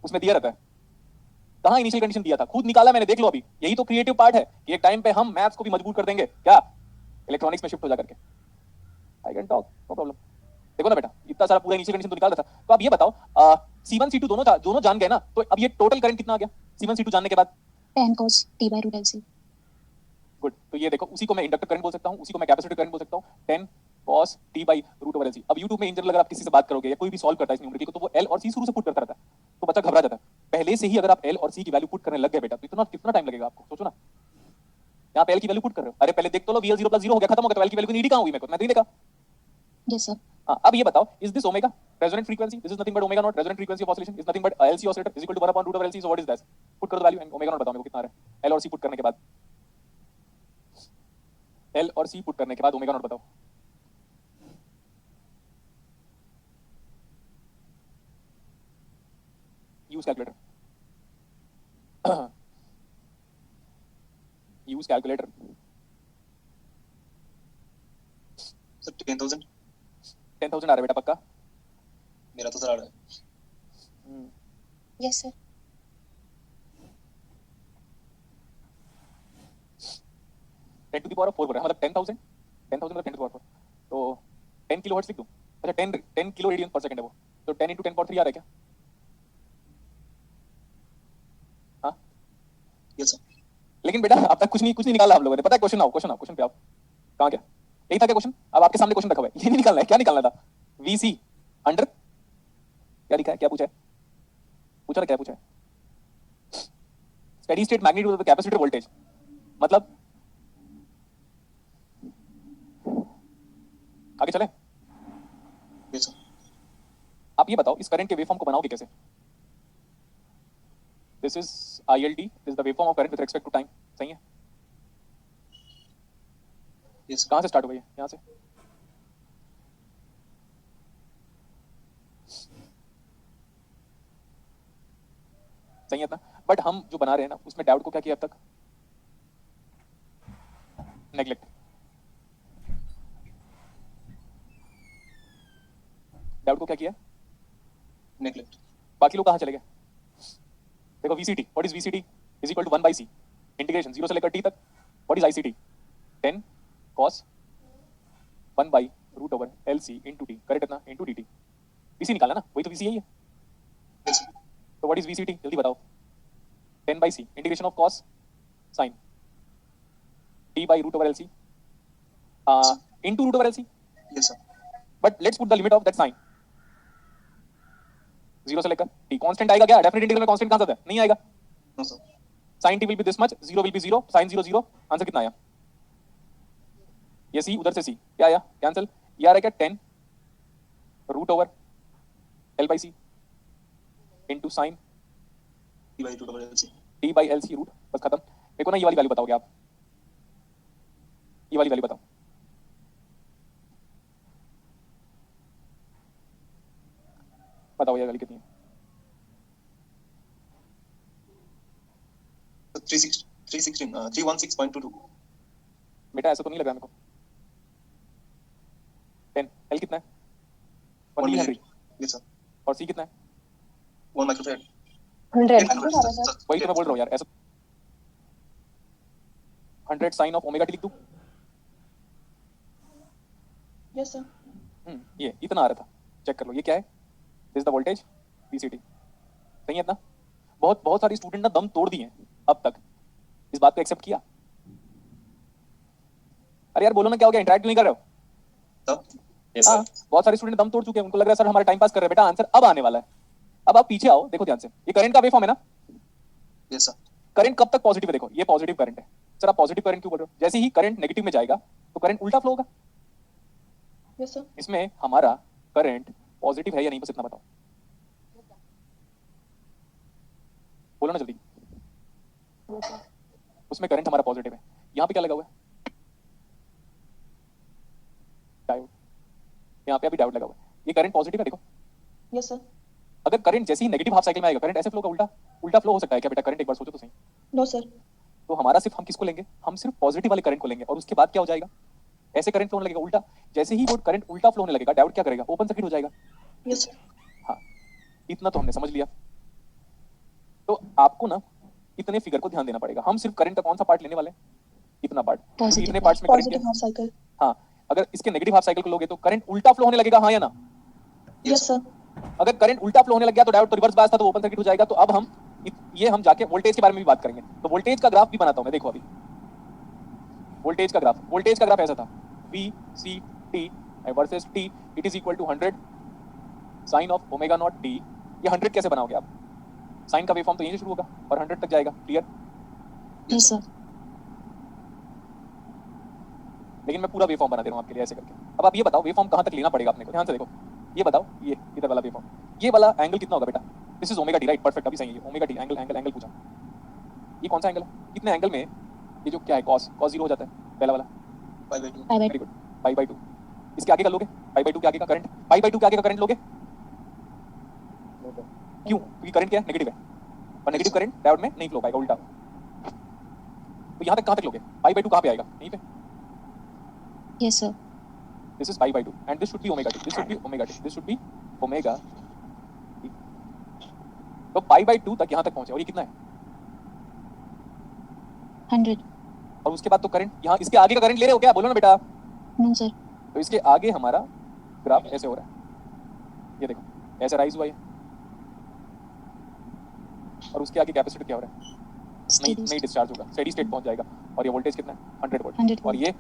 उसमें दिया रहता है। कहाँ इनिशियल कंडीशन दिया था? खुद निकाला मैंने, देख लो अभी। यही तो क्रिएटिव पार्ट है कि एक टाइम पे हम मैथ्स को भी मजबूर कर देंगे क्या, इलेक्ट्रॉनिक्स में शिफ्ट हो जा करके। I can talk, no problem. देखो ना बेटा, इतना सारा पूरा इनिशियल कंडीशन तो निकाल रहा था। तो आप ये बताओ, C1 C2 दोनों जान गए ना, तो अब ये टोटल करंट कितना आ गया C1 C2 जानने के बाद? tan cos t by root LC। Good. तो ये देखो, उसी को मैं इंडक्टर करंट बोल सकता हूँ, उसी को मैं कैपेसिटर करंट बोल सकता हूँ, 10 cos t by root over LC। अब YouTube में इन जनरल अगर आप किसी से बात करोगे या कोई भी सॉल्व करता है इस न्यूमेरिकल को, तो वो L और C शुरू से पुट करता रहता है, तो बच्चा घबरा जाता है। पहले से ही अगर आप L और C की वैल्यू पुट करने लग गए बेटा, तो इतना कितना टाइम लगेगा आपको? सोचो ना। यहाँ पे L की वैल्यू पुट कर रहे हो, अरे पहले देख तो लो, VL 0 + 0 हो गया, खत्म हो गया। तो L की वैल्यू नीडी कहाँ हुई? मेरे को मैं नहीं देखा। Yes sir. हाँ, अब ये बताओ, is this omega resonant frequency? This is nothing but omega naught. Resonant frequency of oscillation is nothing but LC oscillator is equal to 1 / √LC। So what is that? Put करो value and omega naught बताओ मेरे को कितना आ रहा है। L और C put करने के बाद, L और C पुट करने के बाद ओमेगा नॉट बताओ। Use calculator, use calculator. Sir 10,000 10,000 आ रहा है बेटा पक्का? मेरा तो सर आ रहा है। Yes sir. 10 to the power of 4 बोल रहा है, मतलब 10,000 मतलब 10 to the power 4, तो 10 किलो हर्ट्ज लिख दूं? अच्छा, 10 किलो रेडियन पर सेकंड है वो, तो 10 into 10 power 3 आ रहा है क्या? हाँ, यस सर। लेकिन बेटा अब तक कुछ नहीं निकाला हम लोगों ने। पता है क्वेश्चन आओ, क्वेश्चन पे आओ। कहाँ गया? यही था क्या क्वेश्चन? अब आपके सामने क्वेश्चन रखा हुआ है, ये नहीं निकालना है। क्या निकालना था? VC अंडर क्या लिखा है? क्या पूछा है? पूछा था क्या पूछा है? Steady state magnitude of the capacitor voltage, मतलब आगे चले? Yes sir. आप ये बताओ, इस करंट के वेवफॉर्म को बनाओगे कैसे? This is ILD, this is the waveform of current with respect to time. सही है? Yes sir. कहां से स्टार्ट हुआ ये? यहां से। सही है ना? बट हम जो बना रहे हैं ना, उसमें डायोड को क्या किया अब तक? नेग्लेक्ट। डायोड को क्या किया? नेग्लेक्ट। बाकी लोग कहां चले गए? देखो VCT, what is VCT? Is equal to 1/c integration 0 से लेकर t तक। What is ICT? 10 cos 1/√LC into t, correct ना? into dt। VC निकालना ना, वही तो VC यही है। Yes sir. तो व्हाट इज VCT? जल्दी बताओ। 10/c integration of cos sin t/√LC into √LC। Yes sir. But let's put the limit of that sine 0 से लेकर t। कांस्टेंट आएगा क्या? डेफिनेट इंटीग्रल में कांस्टेंट कहां से आता है? नहीं आएगा। No sir. sin t will be this much, 0 will be 0, sin 0 0। Answer कितना आया? ये c, उधर से c क्या आया? कैंसिल। ये आ रहा है क्या? 10 √L/c into sin t/√LC। t/LC root. बस खत्म। मेरे को ना ये वाली वैल्यू बताओगे आप? ये वाली वैल्यू बताओ। बताओ ये वैल्यू कितनी है? 316.22। बेटा ऐसा तो नहीं लग रहा मेरे को। 10 L कितना है? 1 1 मिली मिली हेनरी। Yes sir. और C कितना है? 1 माइक्रोफैराड। 100 वही तो मैं बोल रहा हूँ यार। ऐसा 100 साइन ऑफ ओमेगा टी लिख दूं? Yes sir. ये इतना आ रहा था, चेक कर लो। ये क्या है? This the voltage VCT। सही है इतना? बहुत बहुत सारे स्टूडेंट ना दम तोड़ दिए हैं अब तक। इस बात को एक्सेप्ट किया? अरे यार बोलो ना, क्या हो गया? इंटरेक्ट क्यों नहीं कर रहे हो? सर। यस हाँ, सर। बहुत सारे स्टूडेंट दम तोड़ चुके हैं। उनको लग रहा है सर हमारा टाइम पास कर रहे हैं। बेटा आंसर अब आने वाला है। अब आप पीछे आओ, देखो ध्यान से। ये करंट का वेवफॉर्म है ना? Yes sir. करंट कब तक पॉजिटिव है? देखो ये पॉजिटिव करंट है। सर आप पॉजिटिव करंट क्यों बोल रहे हो? जैसे ही करंट नेगेटिव में जाएगा तो करंट उल्टा फ्लो होगा। Yes sir. इसमें हमारा करंट पॉजिटिव है या नहीं, बस इतना बताओ। बोलो ना जल्दी। उसमें करंट हमारा पॉजिटिव है। यहाँ पे क्या लगा हुआ है? डायोड। यहाँ पे अभी डायोड लगा हुआ है। ये करंट पॉजिटिव है देखो। Yes, sir. अगर करंट जैसे ही नेगेटिव हाफ साइकिल में आएगा, करंट ऐसे फ्लो का उल्टा उल्टा फ्लो हो सकता है क्या बेटा? करंट एक बार सोचो तो सही। No, sir. तो हमारा सिर्फ हम किसको लेंगे? हम सिर्फ पॉजिटिव वाले करंट को लेंगे, और उसके बाद क्या हो जाएगा? ऐसे करंट फ्लो होने लगेगा उल्टा। जैसे ही वो करंट उल्टा फ्लो होने लगेगा, डायोड क्या करेगा? ओपन सर्किट हो जाएगा। Yes, sir. हाँ, इतना तो हमने समझ लिया। तो आपको ना इतने फिगर को ध्यान देना पड़ेगा। हम सिर्फ करंट का कौन सा पार्ट लेने वाले हैं? इतना पार्ट। Positive इतने पार्ट्स में करंट Positive half cycle. हाँ, अगर इसके नेगेटिव हाफ साइकिल को लोगे तो करंट उल्टा फ्लो होने लगेगा, हाँ या ना? Yes, sir. अगर करंट उल्टा फ्लो होने लग गया तो डायोड तो रिवर्स बायस था, तो ओपन सर्किट हो जाएगा। तो अब हम ये हम जाके वोल्टेज के बारे में भी बात करेंगे। तो वोल्टेज का ग्राफ भी बनाता हूं मैं, देखो अभी वोल्टेज का ग्राफ ऐसा था, V C T versus T it is equal to 100 sine of omega naught D। ये 100 कैसे बनाओगे आप? साइन का वेवफॉर्म तो यहीं से शुरू होगा और 100 तक जाएगा, क्लियर? Yes, sir. लेकिन मैं पूरा वेवफॉर्म बना दे रहा हूं आपके लिए ऐसे करके। अब आप ये बताओ वेवफॉर्म कहां तक लेना पड़ेगा अपने को, ध्यान से देखो। ये बताओ, ये इधर वाला वेवफॉर्म, ये वाला एंगल कितना होगा बेटा? This is omega D, right? Perfect, अभी सही है। ओमेगा डी एंगल पूछा, ये कौन सा एंगल है? कितने एंगल में ये जो क्या है cos 0 हो जाता है, पहला वाला। By by very good, pi by 2। इसके आगे का लोगे? पाई बाय 2 के आगे का करंट, पाई बाय 2 के आगे का करंट लोगे? क्यों? क्योंकि करंट क्या है? नेगेटिव है, और नेगेटिव करंट डायोड में नहीं फ्लो पाएगा, उल्टा। तो यहां तक कहां तक लोगे? पाई बाय 2 कहां पे आएगा? यहीं पे। Yes, sir. This is pi by 2 and this should be omega t. This should be omega t. This should be omega t. तो pi by 2 तक यहाँ तक पहुँचे, और ये कितना है? 100. और उसके बाद तो करंट यहाँ इसके आगे का करंट ले रहे हो क्या? बोलो ना बेटा। No, sir. तो इसके आगे हमारा ग्राफ ऐसे हो रहा है, ये देखो ऐसे राइज हुआ ये, और उसके आगे कैपेसिटर क्या हो रहा है? नहीं डिस्चार्ज होगा, स्टेडी स्टेट पहुँच जाएगा। और ये वोल्टेज कितना है? 100 वोल्ट। 100 और ये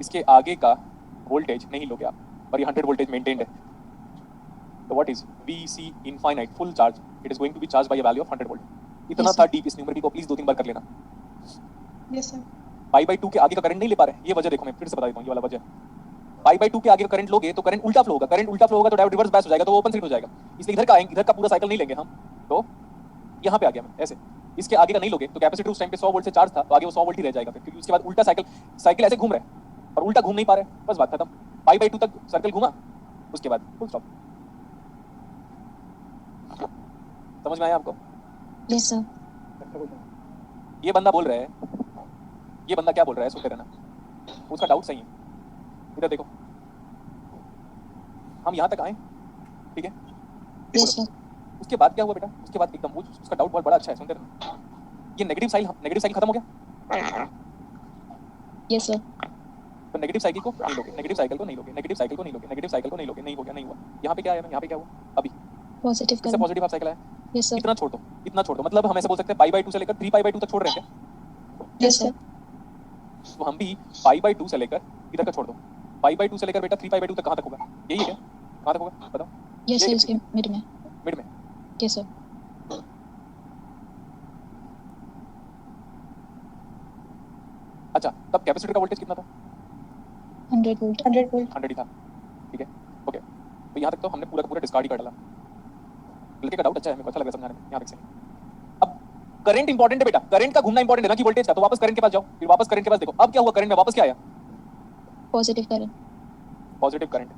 इसके आगे का वोल्टेज नहीं लोगे आप, और ये 100 वोल्टेज मेंटेन्ड है। तो what is VC infinite full charge? It is going to be charge by a value of 100 volt. इतना Yes, था sir. डीप, इस न्यूमेरिकल को प्लीज 2-3 बार कर लेना। Yes, sir. पाई बाय 2 के आगे का करंट नहीं ले पा रहे, ये वजह देखो, मैं फिर से बता देता हूँ, ये वाला वजह। पाई बाय 2 के आगे का करंट लोगे तो करंट उल्टा फ्लो होगा, करंट उल्टा फ्लो होगा तो डायोड रिवर्स बायस हो जाएगा, तो ओपन सर्किट हो जाएगा। इसलिए इधर का पूरा साइकिल नहीं लेंगे हम, तो यहाँ पे आ गया मैं ऐसे। इसके आगे का नहीं लोगे तो कैपेसिटर उस टाइम पे 100 वोल्ट से चार्ज था, तो आगे वो 100 वोल्ट ही रह जाएगा फिर, क्योंकि उसके बाद उल्टा साइकिल ऐसे घूम रहा है, और उल्टा घूम नहीं पा रहे, बस बात खत्म। पाई बाय 2 तक सर्कल घूमा, उसके बाद फुल स्टॉप। समझ में आया आपको? Yes, sir. ये बंदा बोल रहा है, ये बंदा क्या बोल रहा है सुनते रहना, उसका डाउट सही है। इधर देखो, हम यहाँ तक आए, ठीक है? Yes, sir. उसके बाद क्या हुआ बेटा? उसके बाद एकदम उसका डाउट बहुत बड़ा अच्छा है, सुनते रहना। ये नेगेटिव साइकिल खत्म हो गया, Yes, sir. तो नेगेटिव साइकिल को नहीं लोगे, नेगेटिव साइकिल को नहीं लोगे, नेगेटिव साइकिल को नहीं लोगे, नेगेटिव साइकिल को नहीं लोगे, नहीं हो गया, नहीं हुआ। यहाँ पे क्या आया? यहाँ पे क्या हुआ? अभी Positive इससे current. पॉजिटिव हाफ साइकिल आया। Yes, sir. इतना छोड़ दो, इतना छोड़ दो, मतलब हम ऐसे बोल सकते हैं पाई बाय 2 से लेकर 3 पाई बाय 2 तक छोड़ रहे हैं क्या? Yes, sir. तो हम भी पाई बाय 2 से लेकर इधर का छोड़ दो। पाई बाय 2 से लेकर बेटा 3 पाई बाय 2 तक कहाँ तक होगा? यही है क्या? कहाँ तक होगा बताओ? Yes, sir. ये इसके मिड में. मिड में। Yes, sir. अच्छा, तब कैपेसिटर का वोल्टेज कितना था? 100 volt. 100 volt. 100 ही था, ठीक है? ओके, तो यहाँ तक तो हमने पूरा का पूरा डिस्कार्ड ही कर डाला। लड़के का डाउट अच्छा है, मेरे को अच्छा लगा समझाने में, यहाँ तक सही। अब करंट इंपॉर्टेंट है बेटा, करंट का घूमना इंपॉर्टेंट है ना कि वोल्टेज का। तो वापस करंट के पास जाओ, फिर वापस करंट के पास देखो, अब क्या हुआ? करंट में वापस क्या आया? Positive current. पॉजिटिव करंट,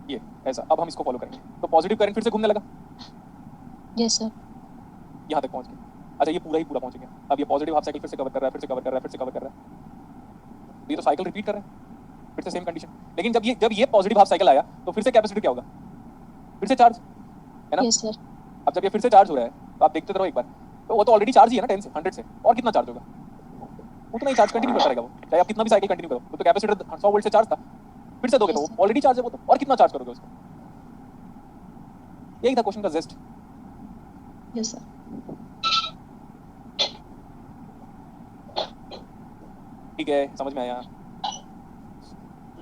ये ऐसा। अब हम इसको फॉलो करेंगे, तो पॉजिटिव करंट फिर से घूमने लगा, Yes, sir. यहाँ तक पहुँच गया। अच्छा, ये पूरा ही पूरा पहुँच गया। अब ये पॉजिटिव हाफ साइकिल फिर से कवर कर रहा है, फिर से कवर कर रहा है, फिर से कवर कर रहा है। ये तो साइकिल रिपीट कर रहा है, फिर से सेम कंडीशन। लेकिन जब ये पॉजिटिव हाफ साइकिल आया तो फिर से कैपेसिटर क्या होगा? फिर से चार्ज, है ना? Yes, sir. अब जब ये फिर से चार्ज हो रहा है तो आप देखते रहो एक बार, तो वो तो ऑलरेडी चार्ज ही है ना 10 से 100 से, और कितना चार्ज होगा? उतना ही चार्ज कंटिन्यू करता रहेगा वो, चाहे आप कितना भी साइकिल कंटिन्यू करो। वो तो कैपेसिटर 100 वोल्ट से चार्ज था, फिर से दोगे तो ऑलरेडी चार्ज है वो तो, और कितना चार्ज करोगे उसको? यही था क्वेश्चन का जेस्ट। Yes, sir. ठीक है, समझ में आया?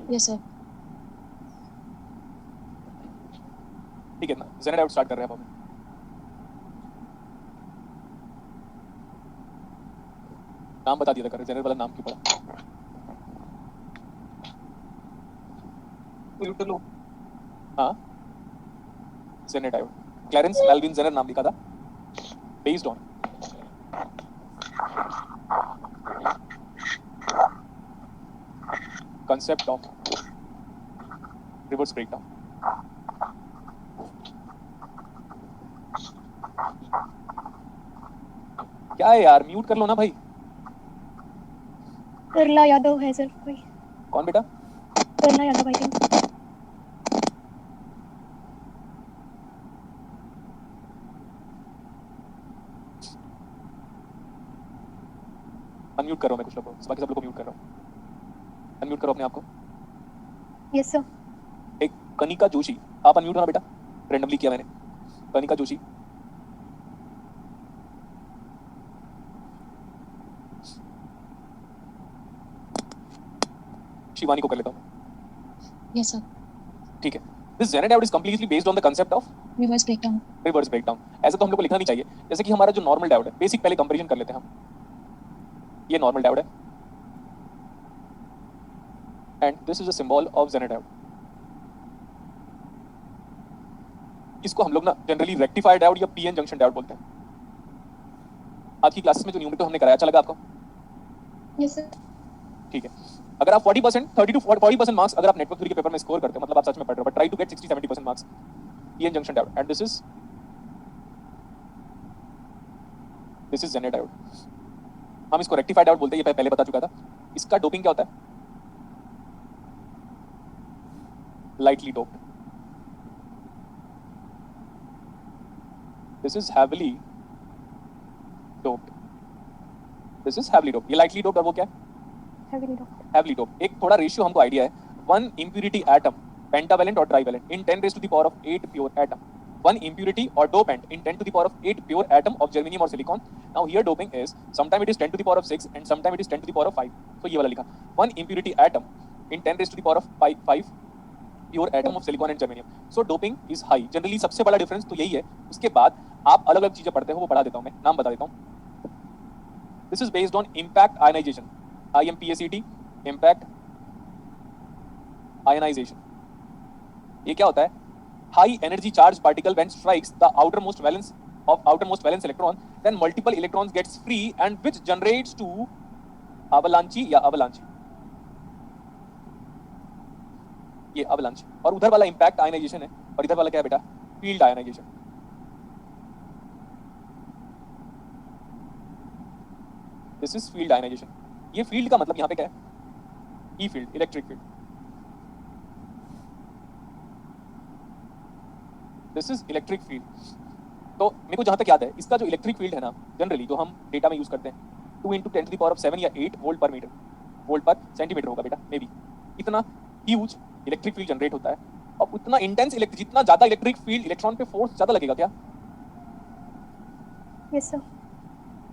Yes, sir. ठीक है ना, जेनर डायोड स्टार्ट कर रहे हैं अब हम। नाम बता दिया था, कर जेनर वाला नाम क्यों पड़ा? हाँ, Zener diode, Clarence Melvin Zener नाम लिखा था, based on concept of reverse breakdown। क्या है यार, म्यूट कर लो ना भाई। करला यादव है सर कोई। कौन बेटा? करला यादव आई थिंक। अनम्यूट करो, मैं कुछ लोग को, बाकी सब लोग को म्यूट कर रहा हूँ। अनम्यूट करो अपने आप को। Yes sir. एक कनिका जोशी, आप अनम्यूट होना बेटा, रैंडमली किया मैंने। कनिका जोशी, शिवानी को कर लेता हूँ। Yes, sir. ठीक है। This Janet diode is completely based on the concept of Reverse breakdown. Reverse breakdown. ऐसे तो हम लोग को लिखना नहीं चाहिए। जैसे कि हमारा जो नॉर्मल डायोड है, बेसिक पहले कंपैरिजन कर लेते हैं हम। ये नॉर्मल डायोड है and this is a symbol of Janet diode. इसको हम लोग ना जनरली रेक्टिफायर डायोड या पीएन जंक्शन डायोड बोलते हैं। आज की क्लासेस में जो न्यूमेरिकल हमने कराया, अच्छा लगा आपको? Yes, sir. ठीक है। अगर आप 40%, 30 to 40% मार्क्स अगर आप नेटवर्क थ्योरी के पेपर में स्कोर करते हो, मतलब आप सच में पढ़ रहे हो, but try to get 60-70% marks. PN junction diode and this is Zener diode. हम इसको रेक्टिफाइड डायोड बोलते हैं, ये पहले बता चुका था। इसका डोपिंग क्या होता है? Lightly doped. This is heavily doped. This is heavily doped. ये लाइटली डोप्ड और वो क्या है? Heavily doped. Heavily doped. एक थोड़ा रेशियो हमको आइडिया है। 1 impurity atom, pentavalent or trivalent, in 10 raised to the power of 8 pure atom. 1 impurity or dopant in 10 to the power of 8 pure atom of germanium or silicon. Now here doping is, sometime it is 10 to the power of 6 and sometime it is 10 to the power of 5. So ये वाला लिखा। 1 impurity atom in 10 raised to the power of 5 pure atom of silicon and germanium. So doping is high. Generally सबसे बड़ा difference तो यही है। उसके बाद आप अलग अलग चीजें पढ़ते हो, वो पढ़ा देता हूँ मैं, नाम बता देता हूँ। This is based on impact ionization. IMPACT, impact ionization. ये क्या होता है? High energy charge particle when strikes the outermost valence electron, then multiple electrons gets free and which generates to avalanche या avalanche. ये avalanche। और उधर वाला impact ionization है, और इधर वाला क्या है बेटा? Field ionization। This is field ionization। ये फील्ड का मतलब यहाँ पे क्या है? E field, electric field. This is electric field. तो मेरे को जहां तक याद है, इसका जो इलेक्ट्रिक फील्ड है ना, जनरली जो हम डेटा में यूज करते हैं, 2 × 10⁻⁷ या 8 वोल्ट पर मीटर, वोल्ट पर सेंटीमीटर होगा बेटा, मे बी। इतना ह्यूज इलेक्ट्रिक फील्ड जनरेट होता है, और उतना इंटेंस जितना ज्यादा इलेक्ट्रिक फील्ड, इलेक्ट्रॉन पे फोर्स ज्यादा लगेगा क्या? Yes sir.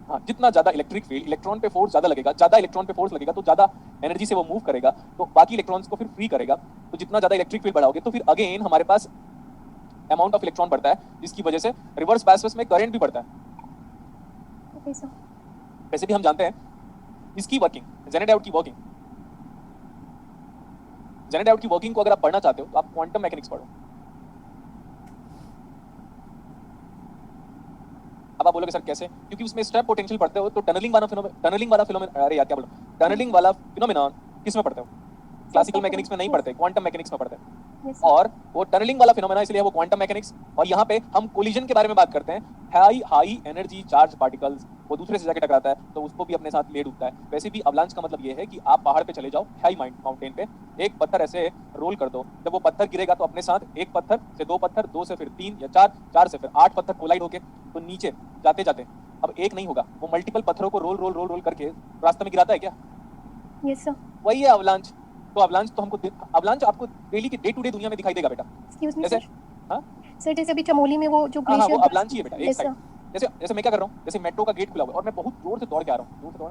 हाँ, जितना ज्यादा इलेक्ट्रिक फील्ड, इलेक्ट्रॉन पे फोर्स ज्यादा लगेगा, ज्यादा इलेक्ट्रॉन पे फोर्स लगेगा तो ज्यादा एनर्जी से वो मूव करेगा, तो बाकी इलेक्ट्रॉन्स को फिर फ्री करेगा। तो जितना ज्यादा इलेक्ट्रिक फील्ड बढ़ाओगे तो फिर अगेन हमारे पास अमाउंट ऑफ इलेक्ट्रॉन बढ़ता है, जिसकी वजह से रिवर्स बायस में करंट भी बढ़ता है। Okay sir. वैसे भी हम जानते हैं इसकी वर्किंग, जेनेट डायोड की वर्किंग। जेनेट डायोड की वर्किंग को अगर आप पढ़ना चाहते हो तो आप क्वांटम मैकेनिक्स पढ़ो। अब आप बोलोगे सर कैसे? क्योंकि उसमें स्टेप पोटेंशियल पढ़ते हो तो टनलिंग वाला फिनोमेना, अरे यार क्या बोलो, टनलिंग वाला फिनोमेना किस में पढ़ते हो? क्लासिकल मैकेनिक्स में नहीं पढ़ते, क्वांटम मैकेनिक्स में पढ़ते हैं। यस और वो टनलिंग वाला फिनोमेना इसलिए वो क्वांटम मैकेनिक्स। और यहाँ पे हम कोलिजन के बारे में बात करते हैं। हाई एनर्जी चार्ज पार्टिकल्स वो दूसरे से जाके टकराता है तो उसको भी अपने साथ ले डूबता है। वैसे भी अवलांच का मतलब ये है कि आप पहाड़ पे चले जाओ, हाई माउंटेन पे, एक पत्थर ऐसे रोल कर दो, जब वो पत्थर गिरेगा तो अपने साथ एक पत्थर से 2 पत्थर, 2 से फिर 3 या 4, 4 से फिर 8 पत्थर कोलाइड होके तो नीचे जाते जाते अब एक नहीं होगा, वो मल्टीपल पत्थरों को रोल करके रास्ते में गिराता है क्या? Yes sir. वही है अवलांच। तो अवलांच तो हमको, अवलांच आपको डेली की डे टू डे दुनिया में दिखाई देगा बेटा। एक्सक्यूज मी जैसे सर। हाँ सर जैसे अभी चमोली में वो जो हाँ, वो ग्लेशियर अवलांच ही है बेटा, एक यस साइड। सर। जैसे मैं क्या कर रहा हूँ, जैसे मेट्रो का गेट खुला हुआ है और मैं बहुत जोर से दौड़ के आ रहा हूँ, जोर से दौड़